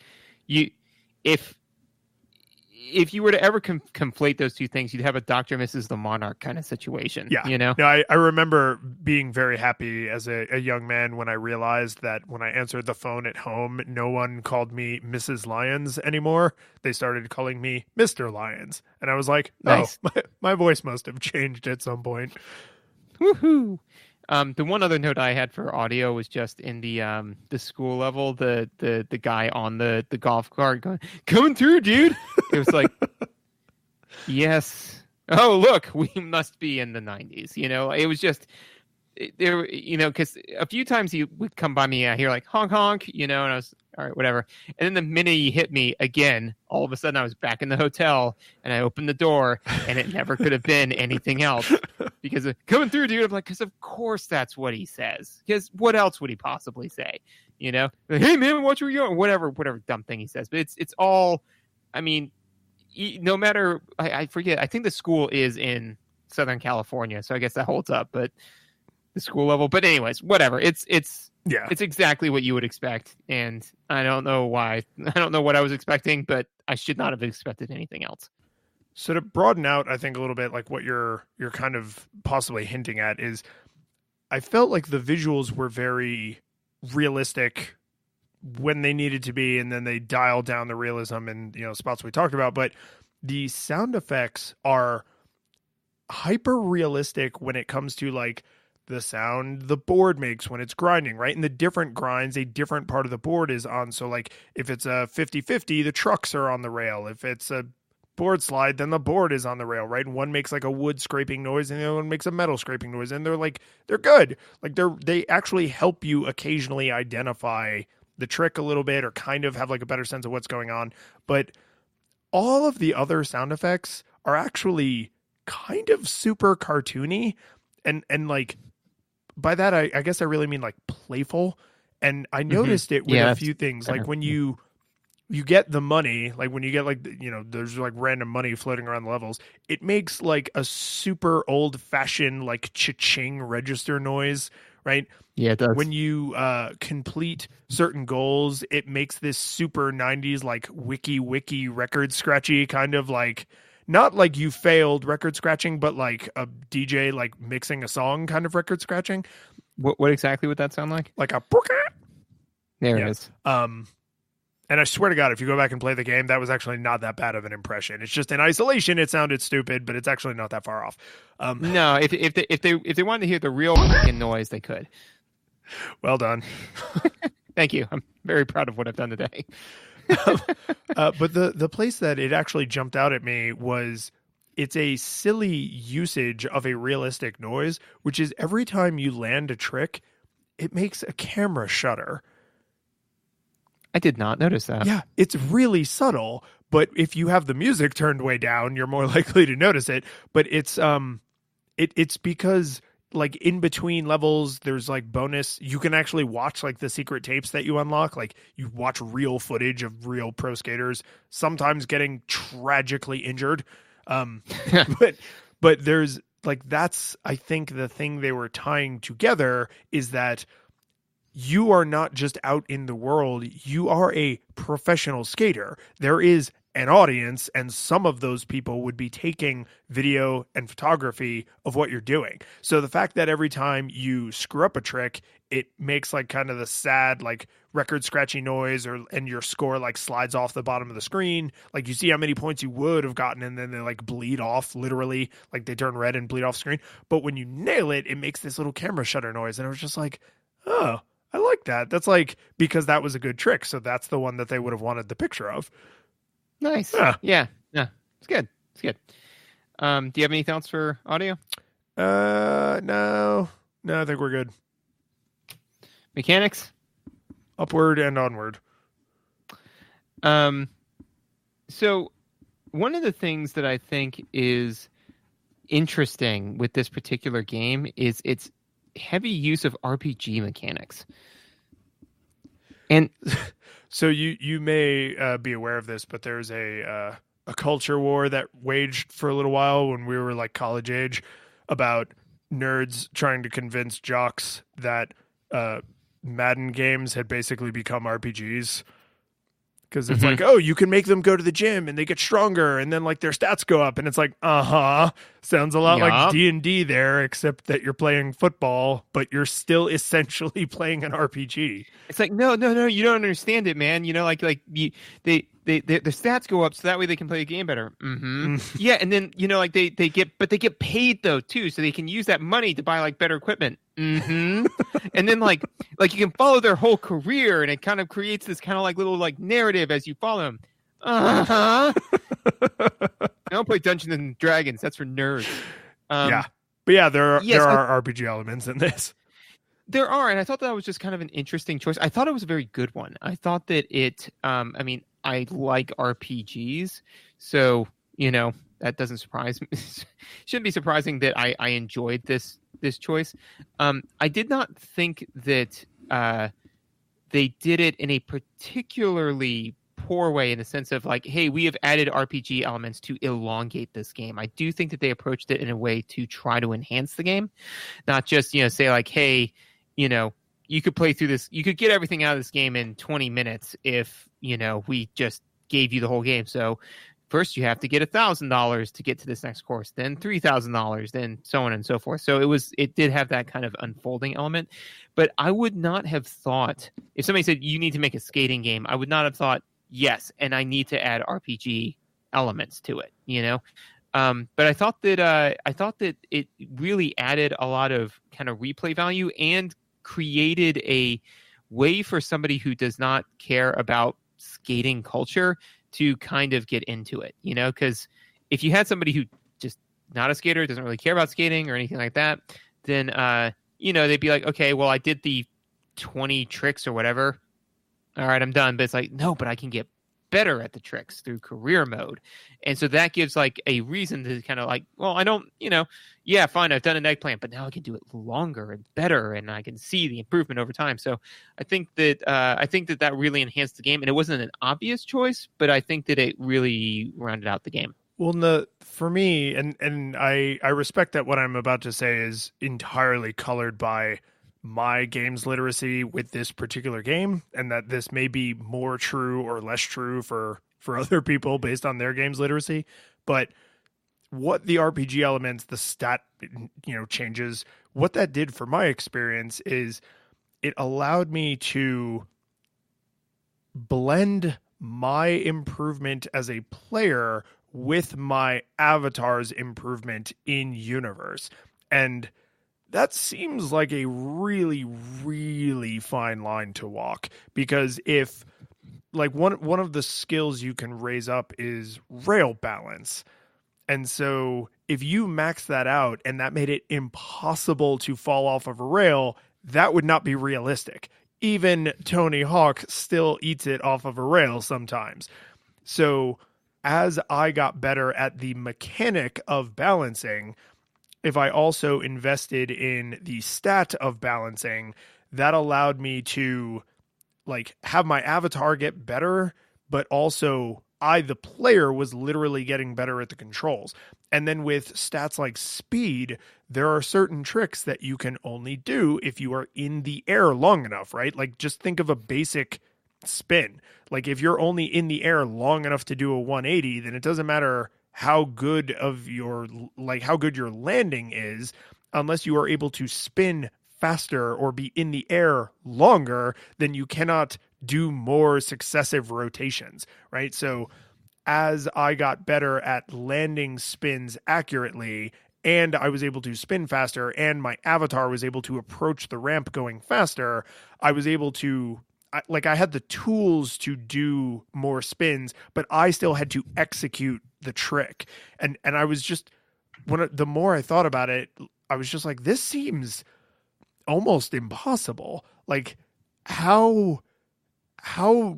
if you were to ever conflate those two things, you'd have a Dr. and Mrs. the Monarch kind of situation. Yeah. No, I remember being very happy as a young man when I realized that when I answered the phone at home, no one called me Mrs. Lyons anymore. They started calling me Mr. Lyons. And I was like, nice. Oh, my voice must have changed at some point. Woohoo! The one other note I had for audio was just in the school level, the guy on the golf cart going, coming through, dude. It was like, yes. Oh, look, we must be in the 90s. It was just there. Because a few times he would come by me, I hear like honk honk, and I was all right, whatever. And then the minute he hit me again, all of a sudden I was back in the hotel and I opened the door, and it never could have been anything else. Because of coming through, dude, I'm like, because of course that's what he says. Because what else would he possibly say? Like, hey man, watch where you're going. Whatever dumb thing he says. But it's all, I mean, no matter, I forget. I think the school is in Southern California, so I guess that holds up. But the school level. But anyways, whatever. It's exactly what you would expect, and I don't know why. I don't know what I was expecting, but I should not have expected anything else. So to broaden out, I think a little bit like what you're kind of possibly hinting at is, I felt like the visuals were very realistic when they needed to be, and then they dialed down the realism and spots we talked about. But the sound effects are hyper realistic when it comes to like the sound the board makes when it's grinding, right? And the different grinds, a different part of the board is on. So like if it's a 50-50, the trucks are on the rail. If it's a board slide, then the board is on the rail, right? And one makes like a wood scraping noise and the other one makes a metal scraping noise. And they're good. Like they actually help you occasionally identify the trick a little bit or kind of have like a better sense of what's going on. But all of the other sound effects are actually kind of super cartoony and like, by that, I guess I really mean like playful. And I noticed it with a few things. Like when you get the money, like when you get like, there's like random money floating around the levels, it makes like a super old fashioned like cha-ching register noise, right? Yeah, it does. When you complete certain goals, it makes this super 90s like wiki record scratchy kind of like, not like you failed record scratching, but like a DJ like mixing a song kind of record scratching. What exactly would that sound like? Like a there it is. And I swear to God, if you go back and play the game, that was actually not that bad of an impression. It's just in isolation, it sounded stupid, but it's actually not that far off. No, if they wanted to hear the real fucking noise, they could. Well done. Thank you. I'm very proud of what I've done today. But the place that it actually jumped out at me was it's a silly usage of a realistic noise, which is every time you land a trick, it makes a camera shudder. I did not notice that. Yeah, it's really subtle, but if you have the music turned way down, you're more likely to notice it. But it's because like in between levels, there's like bonus. You can actually watch like the secret tapes that you unlock. Like you watch real footage of real pro skaters, sometimes getting tragically injured. But there's like, that's, I think the thing they were tying together is that you are not just out in the world, you are a professional skater. There is an audience, and some of those people would be taking video and photography of what you're doing. So the fact that every time you screw up a trick, it makes like kind of the sad, like record scratchy noise, and your score like slides off the bottom of the screen. Like you see how many points you would have gotten, and then they like bleed off, literally, like they turn red and bleed off screen. But when you nail it, it makes this little camera shutter noise. And it was just like, oh, I like that. That's like, because that was a good trick. So that's the one that they would have wanted the picture of. Nice. Yeah. It's good. Do you have any thoughts for audio? No, I think we're good. Mechanics? Upward and onward. So one of the things that I think is interesting with this particular game is its heavy use of RPG mechanics. And so you may be aware of this, but there's a culture war that waged for a little while when we were like college age about nerds trying to convince jocks that Madden games had basically become RPGs. Because it's like, oh, you can make them go to the gym and they get stronger, and then like their stats go up, and it's like, sounds a lot like D&D there, except that you're playing football, but you're still essentially playing an RPG. It's like, no, you don't understand it, man. You know, like the stats go up so that way they can play the game better. Yeah, and then you know, like they get paid though too, so they can use that money to buy like better equipment. And then like you can follow their whole career, and it kind of creates this kind of like little like narrative as you follow them. I don't play Dungeons and Dragons. That's for nerds. Yeah, but yeah, there are RPG elements in this. There are, and I thought that was just kind of an interesting choice. I thought it was a very good one. I thought that it, I mean, I like RPGs, so, you know, that doesn't surprise me. Shouldn't be surprising that I enjoyed this choice. I did not think that they did it in a particularly poor way, in the sense of like, hey, we have added RPG elements to elongate this game. I do think that they approached it in a way to try to enhance the game, not just, you know, say like, hey, you know, you could play through this, you could get everything out of this game in 20 minutes if, you know, we just gave you the whole game. So first you have to get $1,000 to get to this next course, then $3,000, then so on and so forth. So it did have that kind of unfolding element, but I would not have thought, if somebody said you need to make a skating game, I would not have thought, yes, and I need to add RPG elements to it, you know? But I thought that it really added a lot of kind of replay value and created a way for somebody who does not care about skating culture to kind of get into it, you know? Because if you had somebody who just not a skater, doesn't really care about skating or anything like that, then, you know, they'd be like, okay, well, I did the 20 tricks or whatever. All right, I'm done. But it's like, no, but I can get better at the tricks through career mode. And so that gives like a reason to kind of like, well, I don't, you know, yeah, fine, I've done an eggplant, but now I can do it longer and better, and I can see the improvement over time. So I think that that really enhanced the game, and it wasn't an obvious choice, but I think that it really rounded out the game. Well, for me, and I respect that what I'm about to say is entirely colored by my games literacy with this particular game, and that this may be more true or less true for other people based on their games literacy. But what the RPG elements, the stat, you know, changes, what that did for my experience is it allowed me to blend my improvement as a player with my avatar's improvement in universe. And that seems like a really, really fine line to walk, because if like one of the skills you can raise up is rail balance. And so if you max that out and that made it impossible to fall off of a rail, that would not be realistic. Even Tony Hawk still eats it off of a rail sometimes. So as I got better at the mechanic of balancing, if I also invested in the stat of balancing, that allowed me to like have my avatar get better, but also I, the player, was literally getting better at the controls. And then with stats like speed, there are certain tricks that you can only do if you are in the air long enough, right? Like just think of a basic spin. Like if you're only in the air long enough to do a 180, then it doesn't matter how good of your like how good your landing is unless you are able to spin faster or be in the air longer, then you cannot do more successive rotations, right? So as I got better at landing spins accurately and I was able to spin faster and my avatar was able to approach the ramp going faster, I was able to I had the tools to do more spins, but I still had to execute the trick. And I was just the more I thought about it, I was just like, this seems almost impossible. Like how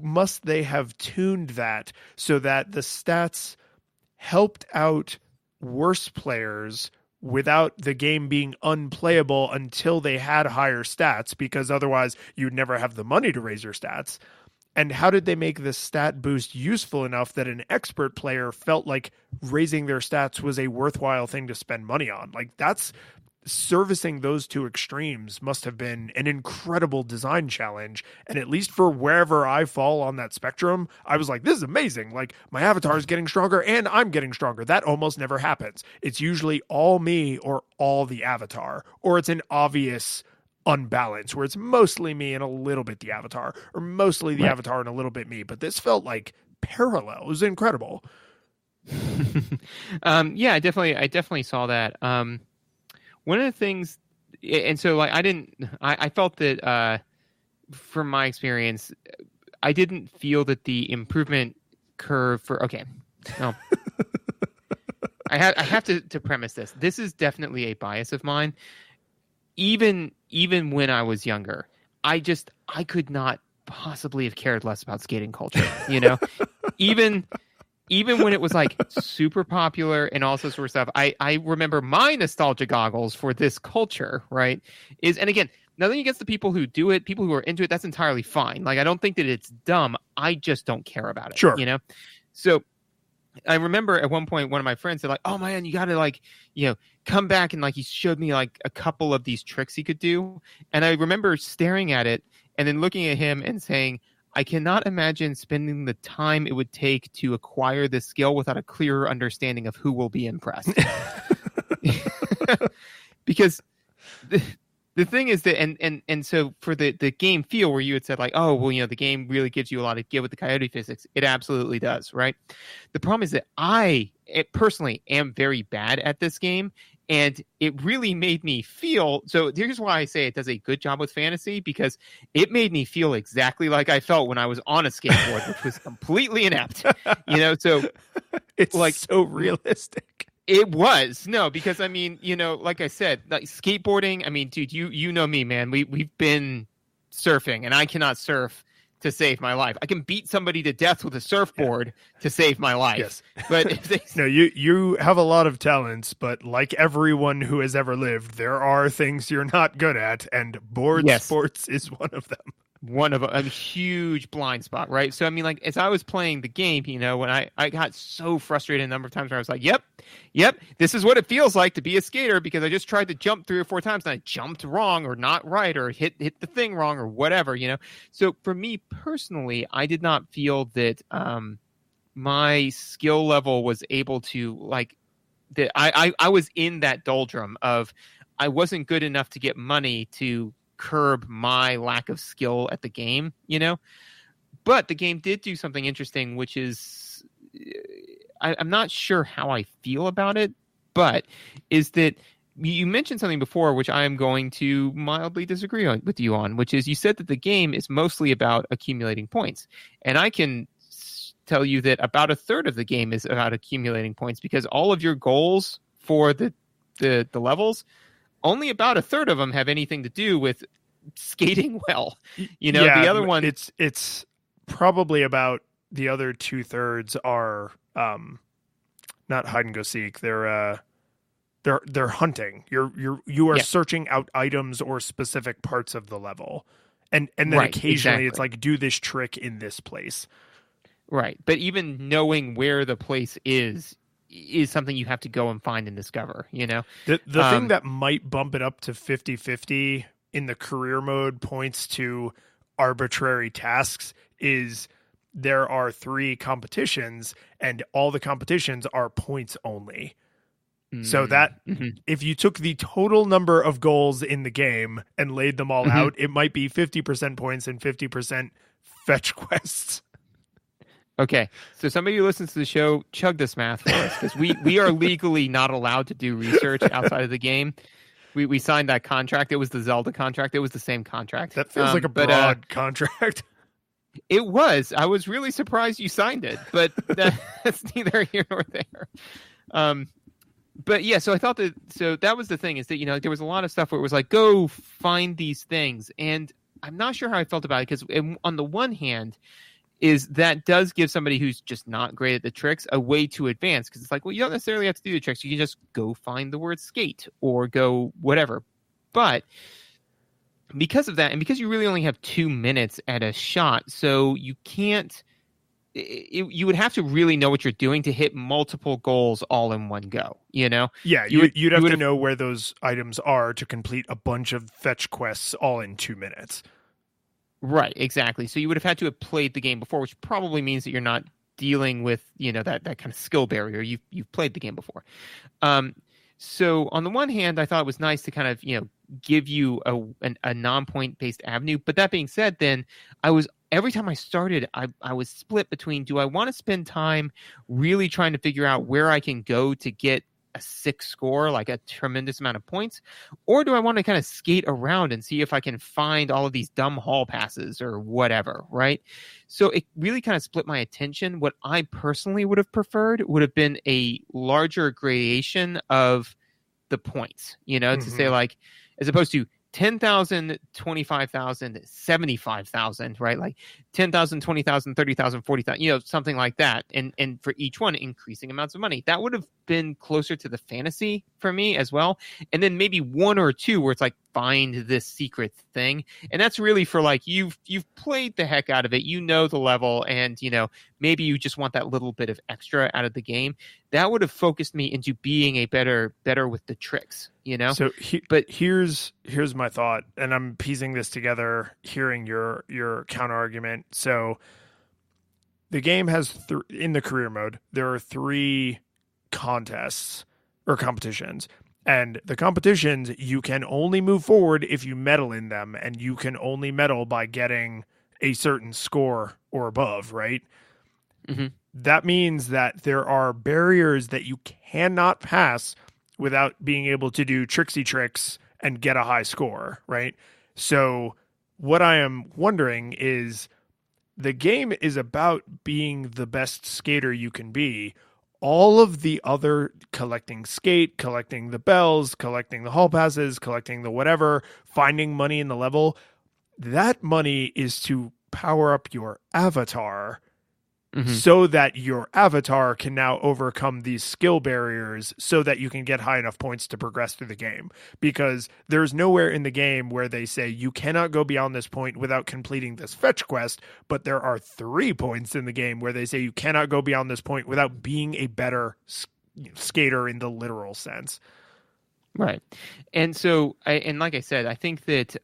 must they have tuned that so that the stats helped out worse players without the game being unplayable until they had higher stats, because otherwise you'd never have the money to raise your stats? And how did they make the stat boost useful enough that an expert player felt like raising their stats was a worthwhile thing to spend money on? Like that's servicing those two extremes must have been an incredible design challenge. And at least for wherever I fall on that spectrum, I was like, this is amazing. Like my avatar is getting stronger and I'm getting stronger. That almost never happens. It's usually all me or all the avatar, or it's an obvious unbalance where it's mostly me and a little bit the avatar, or mostly the avatar and a little bit me. But this felt like parallel. It was incredible. Yeah, I definitely saw that. One of the things, and so like I felt that from my experience, I didn't feel that the improvement curve for no. I have to premise this. This is definitely a bias of mine. Even when I was younger, I could not possibly have cared less about skating culture. You know, even when it was like super popular and all sorts of stuff, I remember my nostalgia goggles for this culture, right? And again, nothing against the people who do it, people who are into it, that's entirely fine. Like, I don't think that it's dumb. I just don't care about it. Sure. You know? So I remember at one point, one of my friends said like, oh man, you got to like, come back. And like, he showed me like a couple of these tricks he could do. And I remember staring at it and then looking at him and saying, I cannot imagine spending the time it would take to acquire this skill without a clearer understanding of who will be impressed. Because the thing is that, and so for the game feel where you had said like, oh, well, the game really gives you a lot of give with the coyote physics. It absolutely does, right? The problem is that I personally am very bad at this game. And it really made me feel, so here's why I say it does a good job with fantasy, because it made me feel exactly like I felt when I was on a skateboard, which was completely inept, so it's like so realistic. It was. No, because I mean, like I said, like skateboarding, I mean, dude, you know me, man, we've been surfing and I cannot surf to save my life. I can beat somebody to death with a surfboard to save my life. Yes. But if they... No, you have a lot of talents, but like everyone who has ever lived, there are things you're not good at, and board sports is one of them. One of a huge blind spot, right? So, I mean, like, as I was playing the game, when I got so frustrated a number of times where I was like, yep, this is what it feels like to be a skater, because I just tried to jump 3 or 4 times and I jumped wrong or not right or hit the thing wrong or whatever, So for me personally, I did not feel that my skill level was able to, like, that I was in that doldrum of I wasn't good enough to get money to curb my lack of skill at the game, but the game did do something interesting, which is I'm not sure how I feel about it, but is that you mentioned something before which I am going to mildly disagree with you on, which is you said that the game is mostly about accumulating points, and I can tell you that about a third of the game is about accumulating points, because all of your goals for the levels, only about a third of them have anything to do with skating well. The other one, it's probably about the other 2/3 are not hide and go seek. They're they're hunting. You are Yeah. searching out items or specific parts of the level. And then Right, occasionally it's exactly. like, do this trick in this place. Right. But even knowing where the place is something you have to go and find and discover, you know? The thing that might bump it up to 50-50 in the career mode points to arbitrary tasks is there are 3 competitions and all the competitions are points only. So that Mm-hmm. if you took the total number of goals in the game and laid them all out, it might be 50% points and 50% fetch quests. Okay, so somebody who listens to the show, chug this math for us, because we are legally not allowed to do research outside of the game. We signed that contract. It was the Zelda contract. It was the same contract. That feels like a broad contract. It was. I was really surprised you signed it, but that's neither here nor there. But yeah, so I thought that was the thing, is that, you know, there was a lot of stuff where it was like, go find these things. And I'm not sure how I felt about it, because on the one hand, is that does give somebody who's just not great at the tricks a way to advance, because it's like, well, you don't necessarily have to do the tricks. You can just go find the word skate or go whatever. But because of that, and because you really only have 2 minutes at a shot, so you can't, you would have to really know what you're doing to hit multiple goals all in one go, you know? Yeah, you'd have to know where those items are to complete a bunch of fetch quests all in 2 minutes. Right, exactly. So you would have had to have played the game before, which probably means that you're not dealing with, you know, that kind of skill barrier. You've played the game before. So on the one hand, I thought it was nice to kind of, you know, give you a non-point based avenue. But that being said, then every time I started, I was split between, do I want to spend time really trying to figure out where I can go to get a 6 score, like a tremendous amount of points, or do I want to kind of skate around and see if I can find all of these dumb hall passes or whatever, right? So it really kind of split my attention. What I personally would have preferred would have been a larger gradation of the points, you know, to say, like, as opposed to 10,000, 25,000, 75,000, right? Like 10,000, 20,000, 30,000, 40,000, you know, something like that. And for each one, increasing amounts of money. That would have been closer to the fantasy for me as well. And then maybe 1 or 2 where it's like, find this secret thing. And that's really for like, you've played the heck out of it. You know the level, and, you know, maybe you just want that little bit of extra out of the game. That would have focused me into being a better with the tricks, you know? So here's my thought, and I'm piecing this together, hearing your counter argument. So the game has in the career mode, there are 3 contests or competitions. And the competitions, you can only move forward if you medal in them, and you can only medal by getting a certain score or above, right? Mm-hmm. That means that there are barriers that you cannot pass without being able to do tricksy tricks and get a high score, right? So what I am wondering is, the game is about being the best skater you can be. All of the other collecting skate, collecting the bells, collecting the hall passes, collecting the whatever, finding money in the level, that money is to power up your avatar so that your avatar can now overcome these skill barriers so that you can get high enough points to progress through the game. Because there's nowhere in the game where they say you cannot go beyond this point without completing this fetch quest, but there are 3 points in the game where they say you cannot go beyond this point without being a better skater in the literal sense. Right. And so, like I said, I think that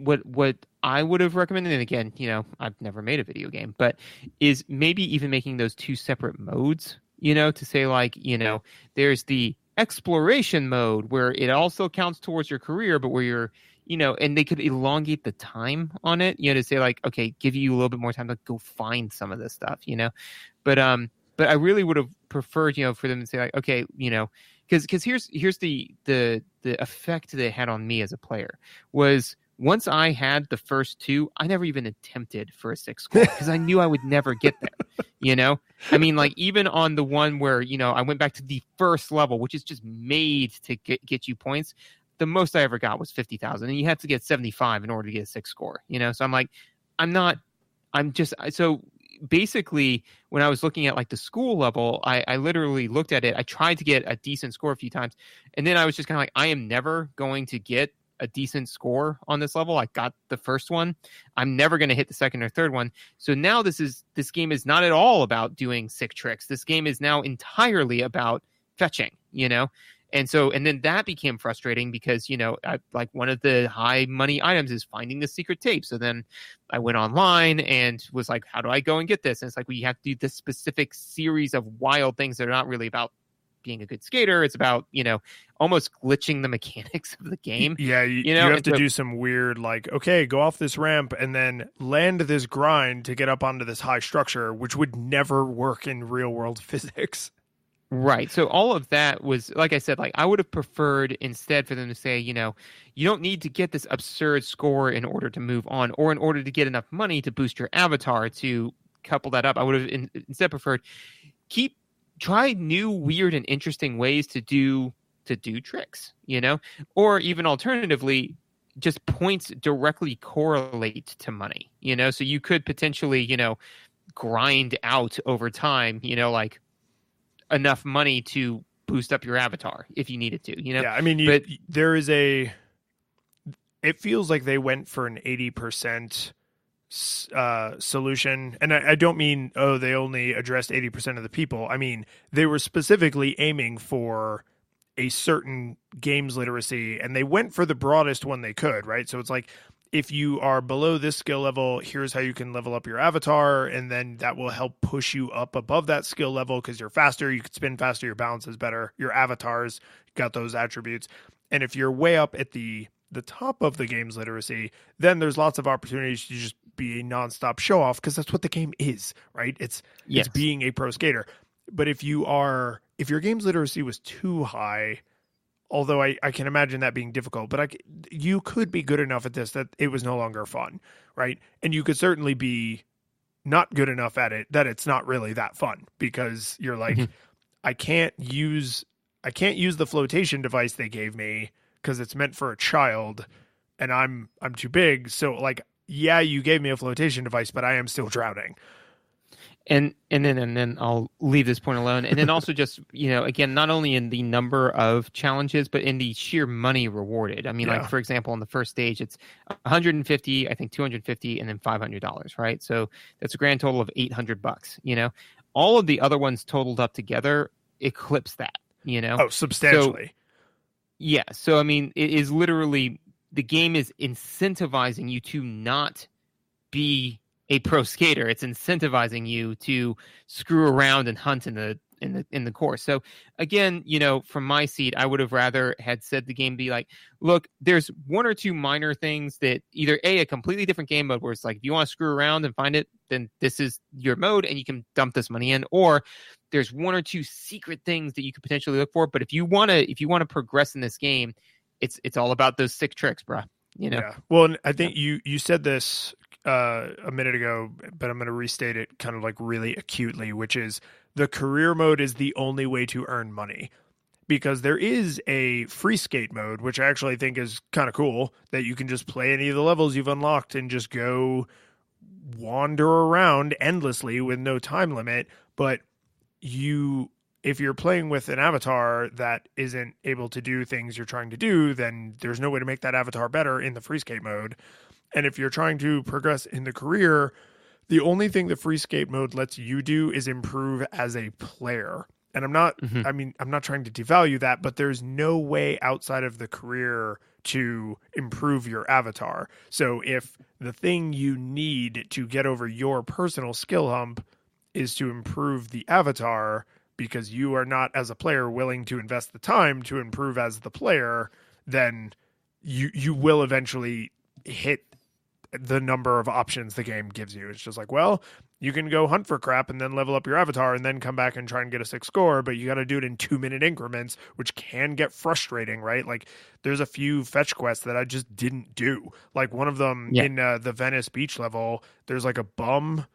what I would have recommended, and again, you know, I've never made a video game, but is maybe even making those 2 separate modes, you know, to say, like, you know, there's the exploration mode where it also counts towards your career, but where you're, you know, and they could elongate the time on it, you know, to say, like, okay, give you a little bit more time to go find some of this stuff, you know, but I really would have preferred, you know, for them to say, like, okay, you know, because here's the effect that it had on me as a player was, once I had the first 2, I never even attempted for a 6 score because I knew I would never get there, you know? I mean, like, even on the one where, you know, I went back to the first level, which is just made to get you points, the most I ever got was 50,000, and you had to get 75 in order to get a 6 score, you know? So I'm like, so basically, when I was looking at like the school level, I literally looked at it. I tried to get a decent score a few times, and then I was just kind of like, I am never going to get a decent score on this level. I got the first one. I'm never going to hit the second or third one. So now this game is not at all about doing sick tricks. This game is now entirely about fetching, And then that became frustrating because, like one of the high money items is finding the secret tape. So then I went online and was like, how do I go and get this? And it's like, well, you have to do this specific series of wild things that are not really about being a good skater. It's about, almost glitching the mechanics of the game. Yeah, you have to do some weird, like, okay, go off this ramp and then land this grind to get up onto this high structure, which would never work in real world physics. Right. So all of that was, like I said, like I would have preferred instead for them to say, you don't need to get this absurd score in order to move on or in order to get enough money to boost your avatar to couple that up. I would have instead preferred try new, weird, and interesting ways to do tricks, or even alternatively, just points directly correlate to money, so you could potentially, grind out over time, like enough money to boost up your avatar if you needed to, Yeah, I mean, it feels like they went for an 80% solution, and I don't mean they only addressed 80% of the people. I mean, they were specifically aiming for a certain games literacy, and they went for the broadest one they could, right? So it's like, if you are below this skill level, here's how you can level up your avatar, and then that will help push you up above that skill level because you're faster, you can spin faster, your balance is better, your avatar's got those attributes. And if you're way up at the top of the game's literacy, then there's lots of opportunities to just be a nonstop show off because that's what the game is, right? It's being a pro skater. But if your game's literacy was too high, although I can imagine that being difficult, but you could be good enough at this that it was no longer fun, right? And you could certainly be not good enough at it that it's not really that fun because you're like, I can't use the flotation device they gave me because it's meant for a child and I'm too big. So like, yeah, you gave me a flotation device, but I am still drowning. And then I'll leave this point alone. And then also just, again, not only in the number of challenges, but in the sheer money rewarded. I mean, like, for example, on the first stage, it's 150, I think 250, and then $500, right? So that's a grand total of $800, All of the other ones totaled up together eclipse that, Oh, substantially. So I mean, it is literally, the game is incentivizing you to not be a pro skater. It's incentivizing you to screw around and hunt in the course. So again, from my seat, I would have rather had said the game be like, look, there's one or two minor things that either a completely different game mode where it's like, if you want to screw around and find it, then this is your mode and you can dump this money in, or there's one or two secret things that you could potentially look for. But if you want to progress in this game, it's all about those sick tricks, bro. Yeah. Well, I think you said this a minute ago, but I'm going to restate it kind of like really acutely, which is the career mode is the only way to earn money, because there is a free skate mode, which I actually think is kind of cool, that you can just play any of the levels you've unlocked and just go wander around endlessly with no time limit. But if you're playing with an avatar that isn't able to do things you're trying to do, then there's no way to make that avatar better in the free skate mode. And if you're trying to progress in the career, the only thing the free skate mode lets you do is improve as a player. And I'm not trying to devalue that, but there's no way outside of the career to improve your avatar. So if the thing you need to get over your personal skill hump is to improve the avatar, because you are not, as a player, willing to invest the time to improve as the player, then you will eventually hit the number of options the game gives you. It's just like, well, you can go hunt for crap and then level up your avatar and then come back and try and get a 6 score, but you got to do it in 2-minute increments, which can get frustrating, right? Like, there's a few fetch quests that I just didn't do. Like one of them in the Venice Beach level, there's like a bum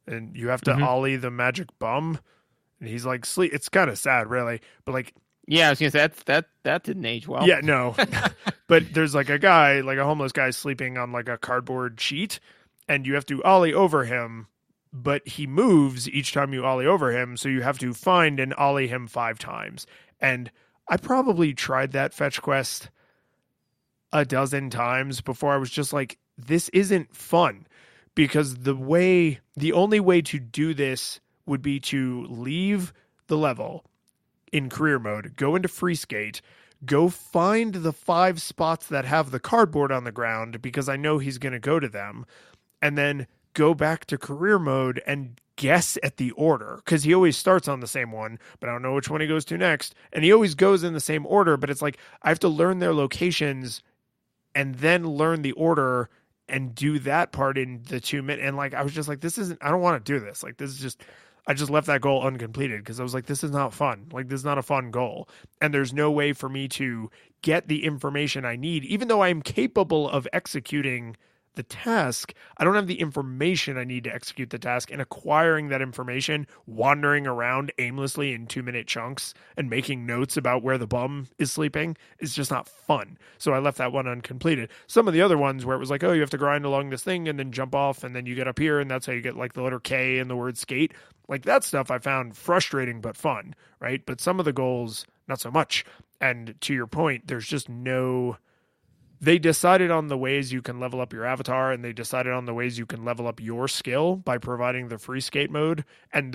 and you have to ollie the magic bum. And he's like, sleep. It's kind of sad, really. But like, yeah, I was gonna say that didn't age well. Yeah, no. But there's like a guy, like a homeless guy, sleeping on like a cardboard sheet, and you have to ollie over him but he moves each time you ollie over him, so you have to find and ollie him 5 times. And I probably tried that fetch quest a dozen times before I was just like, this isn't fun, because the only way to do this would be to leave the level in career mode, go into free skate, go find the 5 spots that have the cardboard on the ground, because I know he's going to go to them, and then go back to career mode and guess at the order, because he always starts on the same one, but I don't know which one he goes to next, and he always goes in the same order, but it's like I have to learn their locations and then learn the order and do that part in the 2 minutes. And like I was just like, I don't want to do this. Like, this is just, I just left that goal uncompleted because I was like, this is not fun. Like, this is not a fun goal, and there's no way for me to get the information I need, even though I am capable of executing the task. I don't have the information I need to execute the task, and acquiring that information, wandering around aimlessly in 2-minute chunks and making notes about where the bum is sleeping is just not fun. So I left that one uncompleted. Some of the other ones where it was like, oh, you have to grind along this thing and then jump off and then you get up here, and that's how you get like the letter K in the word skate. Like, that stuff I found frustrating but fun, right? But some of the goals, not so much. And to your point, there's just no... They decided on the ways you can level up your avatar, and they decided on the ways you can level up your skill by providing the free skate mode. And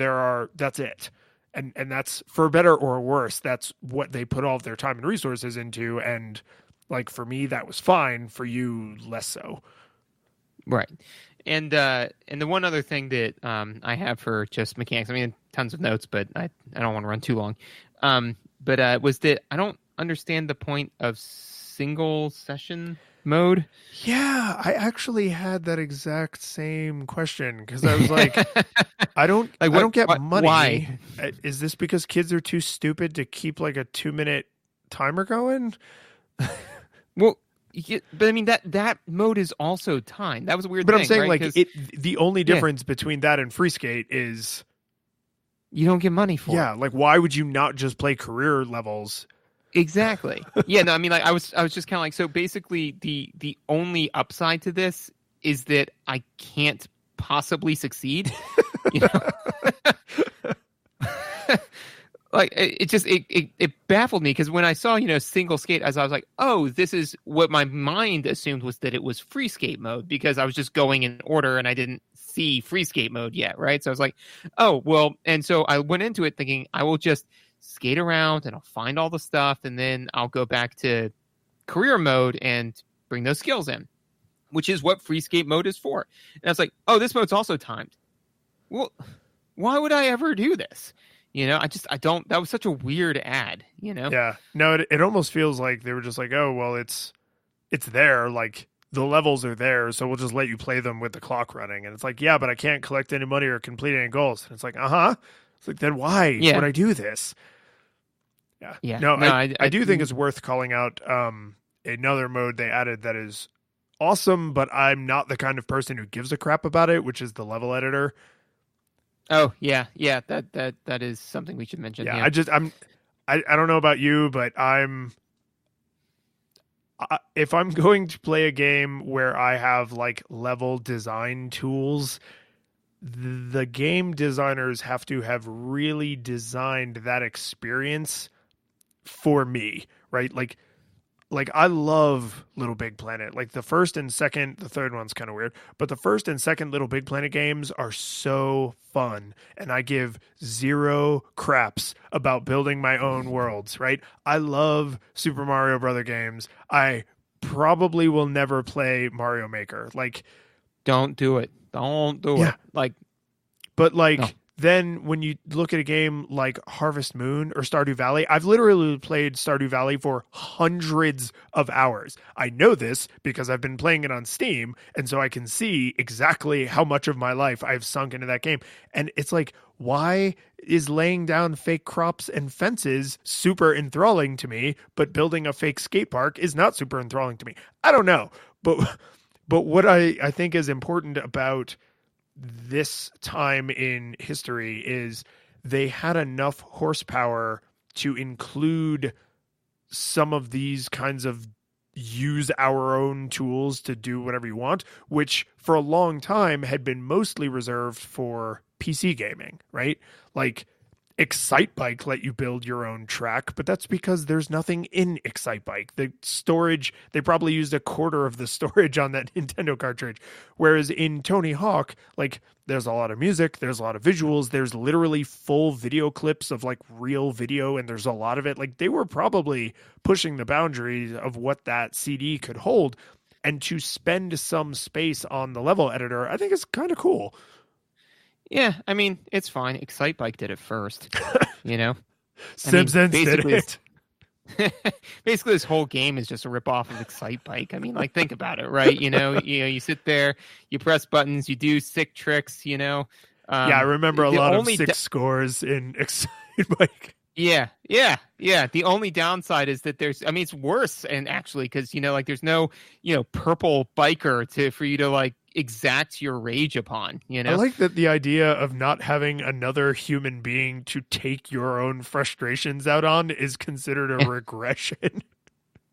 that's it. And that's, for better or worse, that's what they put all of their time and resources into. And like, for me, that was fine. For you, less so. Right. And the one other thing that I have for just mechanics, I mean, tons of notes, but I don't want to run too long. But was that I don't understand the point of single session mode. Yeah, I actually had that exact same question, because I was like, I don't get money. Why? Is this because kids are too stupid to keep like a 2-minute timer going? Well, yeah, but I mean that mode is also timed. That was a weird thing. But I'm saying, right? like, the only difference between that and free skate is you don't get money for it. Yeah, like, why would you not just play career levels? Exactly. Yeah, no, I mean, like, I was just kind of like, so basically the only upside to this is that I can't possibly succeed. You know? Like, it baffled me, because when I saw, single skate, as I was like, oh, this is what my mind assumed was that it was free skate mode, because I was just going in order and I didn't see free skate mode yet, right? So I was like, oh, well, and so I went into it thinking I will just skate around and I'll find all the stuff, and then I'll go back to career mode and bring those skills in, which is what free skate mode is for. And I was like, oh, this mode's also timed. Well, why would I ever do this? I don't, that was such a weird ad, Yeah. No, it almost feels like they were just like, oh, well, it's there. Like, the levels are there, so we'll just let you play them with the clock running. And it's like, yeah, but I can't collect any money or complete any goals. And it's like, It's like, then why would I do this? Yeah. No, I do think it's worth calling out another mode they added that is awesome, but I'm not the kind of person who gives a crap about it, which is the level editor. Oh, yeah. That is something we should mention. Yeah. I don't know about you, but if I'm going to play a game where I have like level design tools, the game designers have to have really designed that experience for me, right? Like I love Little Big Planet. Like, the first and second, the third one's kind of weird, but the first and second Little Big Planet games are so fun, and I give zero craps about building my own worlds, right? I love Super Mario Brother games. I probably will never play Mario Maker. Like, don't do it. Don't do it. Like, but like, no. Then when you look at a game like Harvest Moon or Stardew Valley, I've literally played Stardew Valley for hundreds of hours. I know this because I've been playing it on Steam, and so I can see exactly how much of my life I've sunk into that game. And it's like, why is laying down fake crops and fences super enthralling to me, but building a fake skate park is not super enthralling to me? I don't know. But what I think is important about this time in history is they had enough horsepower to include some of these kinds of use our own tools to do whatever you want, which for a long time had been mostly reserved for PC gaming, right? Like Excitebike let you build your own track, but that's because there's nothing in Excitebike. The storage, they probably used a quarter of the storage on that Nintendo cartridge. Whereas in Tony Hawk, like there's a lot of music, there's a lot of visuals, there's literally full video clips of like real video, and there's a lot of it. Like they were probably pushing the boundaries of what that CD could hold. And to spend some space on the level editor, I think is kind of cool. Yeah, I mean, it's fine. Excitebike did it first, you know? Simpsons did it. Basically, this whole game is just a ripoff of Excitebike. I mean, like, think about it, right? You sit there, you press buttons, you do sick tricks, Yeah, I remember a lot of sick scores in Excitebike. Yeah. The only downside is that it's worse, and actually, because, like, there's no, purple biker for you to, like, exact your rage upon, I like that the idea of not having another human being to take your own frustrations out on is considered a regression.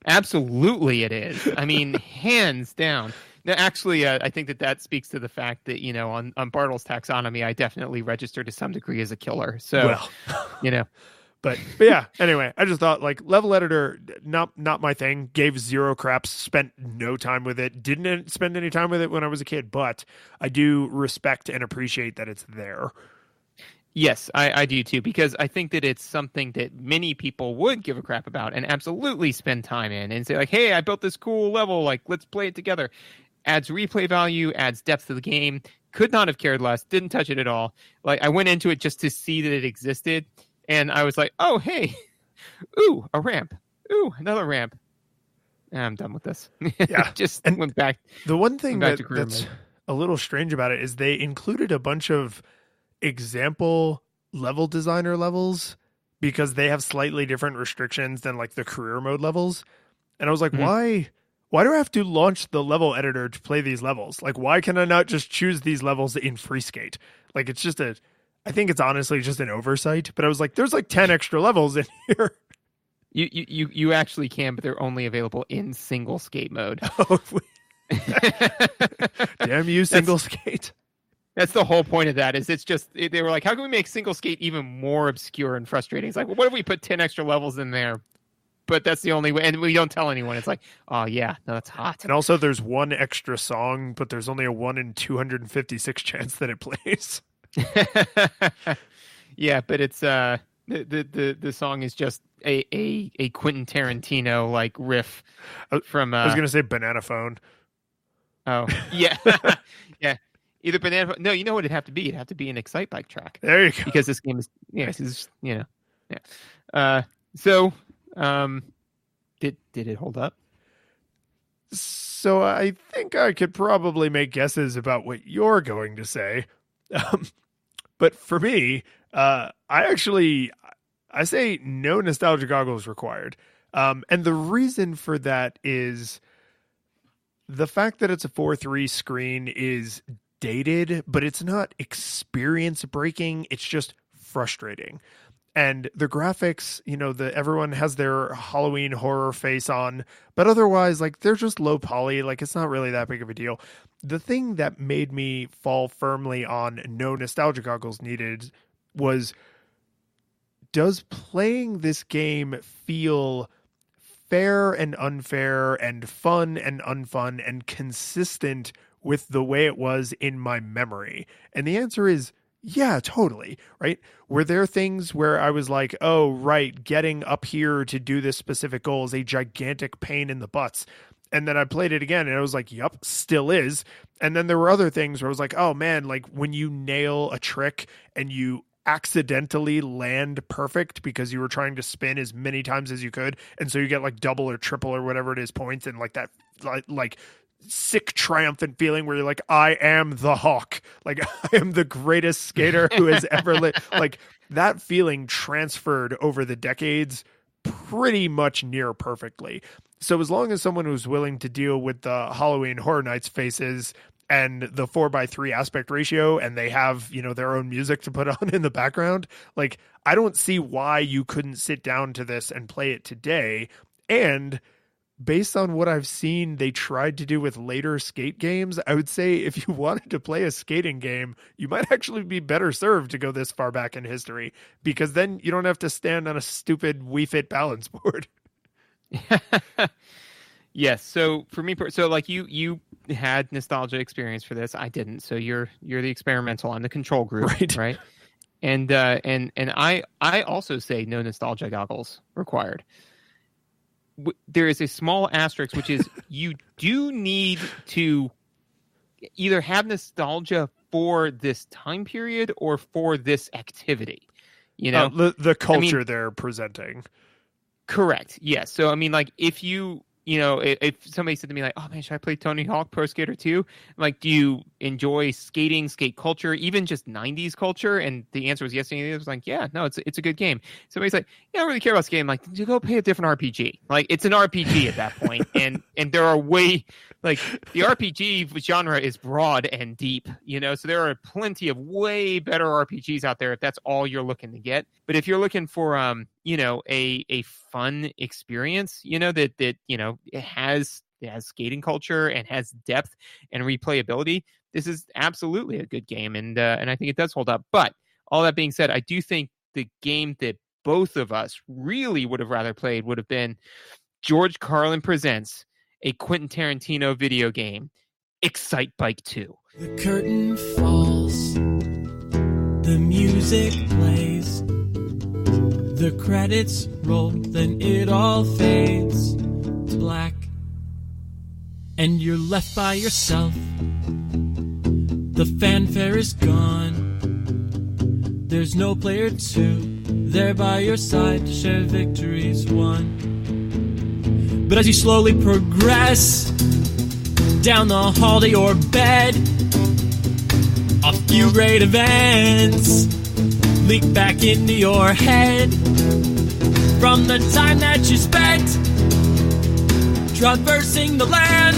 Absolutely it is. I mean, hands down. Now, actually, I think that speaks to the fact that, on Bartle's taxonomy, I definitely register to some degree as a killer. So, But yeah, anyway, I just thought like level editor, not my thing. Gave zero craps, spent no time with it. Didn't spend any time with it when I was a kid, but I do respect and appreciate that it's there. Yes, I do too, because I think that it's something that many people would give a crap about and absolutely spend time in and say like, hey, I built this cool level, like let's play it together. Adds replay value, adds depth to the game. Could not have cared less, didn't touch it at all. Like I went into it just to see that it existed. And I was like, oh, hey, ooh, a ramp. Ooh, another ramp. I'm done with this. Yeah. Just went back. The one thing that's a little strange about it is they included a bunch of example level designer levels because they have slightly different restrictions than like the career mode levels. And I was like, why do I have to launch the level editor to play these levels? Like, why can I not just choose these levels in Freeskate? Like, it's just I think it's honestly just an oversight, but I was like, there's like 10 extra levels in here. You actually can, but they're only available in single skate mode. Oh, damn you, single skate. That's the whole point of that. Is it's just they were like, how can we make single skate even more obscure and frustrating? It's like, well, what if we put 10 extra levels in there? But that's the only way, and we don't tell anyone. It's like, oh yeah, no, that's hot. And also, there's one extra song, but there's only a 1 in 256 chance that it plays. Yeah, but it's the song is just a Quentin Tarantino like riff from I was gonna say Banana Phone. Oh yeah. Yeah, either Banana. No, you know what it'd have to be? It'd have to be an Excitebike track. There you go. Because this game is So did it hold up? So I think I could probably make guesses about what you're going to say. But for me, I say no nostalgia goggles required. And the reason for that is the fact that it's a 4:3 screen is dated, but it's not experience breaking. It's just frustrating. And the graphics, everyone has their Halloween horror face on, but otherwise, like, they're just low poly. Like, it's not really that big of a deal. The thing that made me fall firmly on no nostalgia goggles needed was, does playing this game feel fair and unfair and fun and unfun and consistent with the way it was in my memory? And the answer is, yeah, totally. Right. Were there things where I was like, oh, right, getting up here to do this specific goal is a gigantic pain in the butts. And then I played it again and I was like, yup, still is. And then there were other things where I was like, oh man, like when you nail a trick and you accidentally land perfect because you were trying to spin as many times as you could. And so you get like double or triple or whatever it is points, and like that, like sick triumphant feeling where you're like, I am the Hawk. Like I am the greatest skater who has ever lived. Like that feeling transferred over the decades pretty much near perfectly. So as long as someone was willing to deal with the Halloween Horror Nights faces and the 4:3 aspect ratio, and they have, their own music to put on in the background, like I don't see why you couldn't sit down to this and play it today. And based on what I've seen they tried to do with later skate games, I would say if you wanted to play a skating game, you might actually be better served to go this far back in history, because then you don't have to stand on a stupid Wii Fit balance board. Yes. So for me, so like you had nostalgia experience for this. I didn't. So you're the experimental. I'm the control group. Right. And I also say no nostalgia goggles required. There is a small asterisk, which is you do need to either have nostalgia for this time period or for this activity. You know, the culture they're presenting. Correct. Yes. So I mean, like if if somebody said to me like, oh man, should I play Tony Hawk Pro Skater 2? Like, do you enjoy skating, skate culture, even just 90s culture? And the answer was yes. And it was like, yeah, no, it's a good game. Somebody's like, yeah, I don't really care about skating. Like, you go play a different RPG. Like, it's an RPG at that point. and there are the RPG genre is broad and deep, so there are plenty of way better RPGs out there if that's all you're looking to get. But if you're looking for, a fun experience, that it has skating culture and has depth and replayability, this is absolutely a good game, and I think it does hold up. But all that being said, I do think the game that both of us really would have rather played would have been George Carlin presents a Quentin Tarantino video game, Excite Bike 2. The curtain falls, the music plays, the credits roll, then it all fades to black, and you're left by yourself. The fanfare is gone, there's no player 2 there by your side to share victories won. But as you slowly progress down the hall to your bed, a few great events leak back into your head from the time that you spent traversing the land,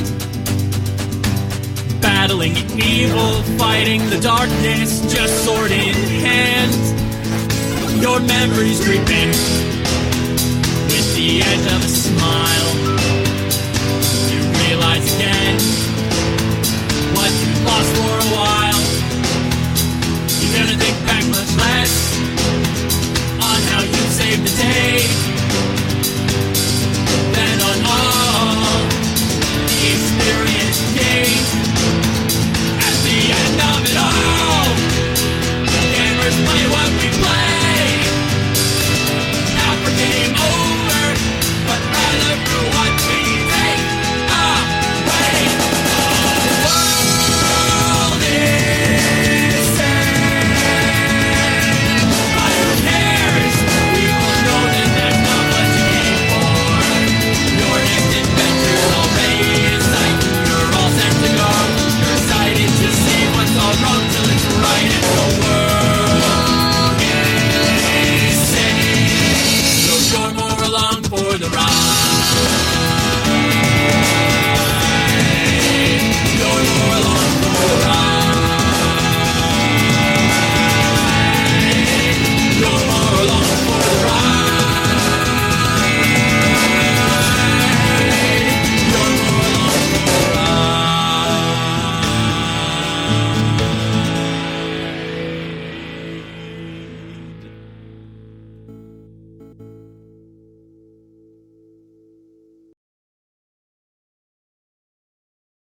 battling evil, fighting the darkness, just sword in hand. Your memories creeping with the edge of a smile. You realize again what you lost for a while. You're gonna think back much less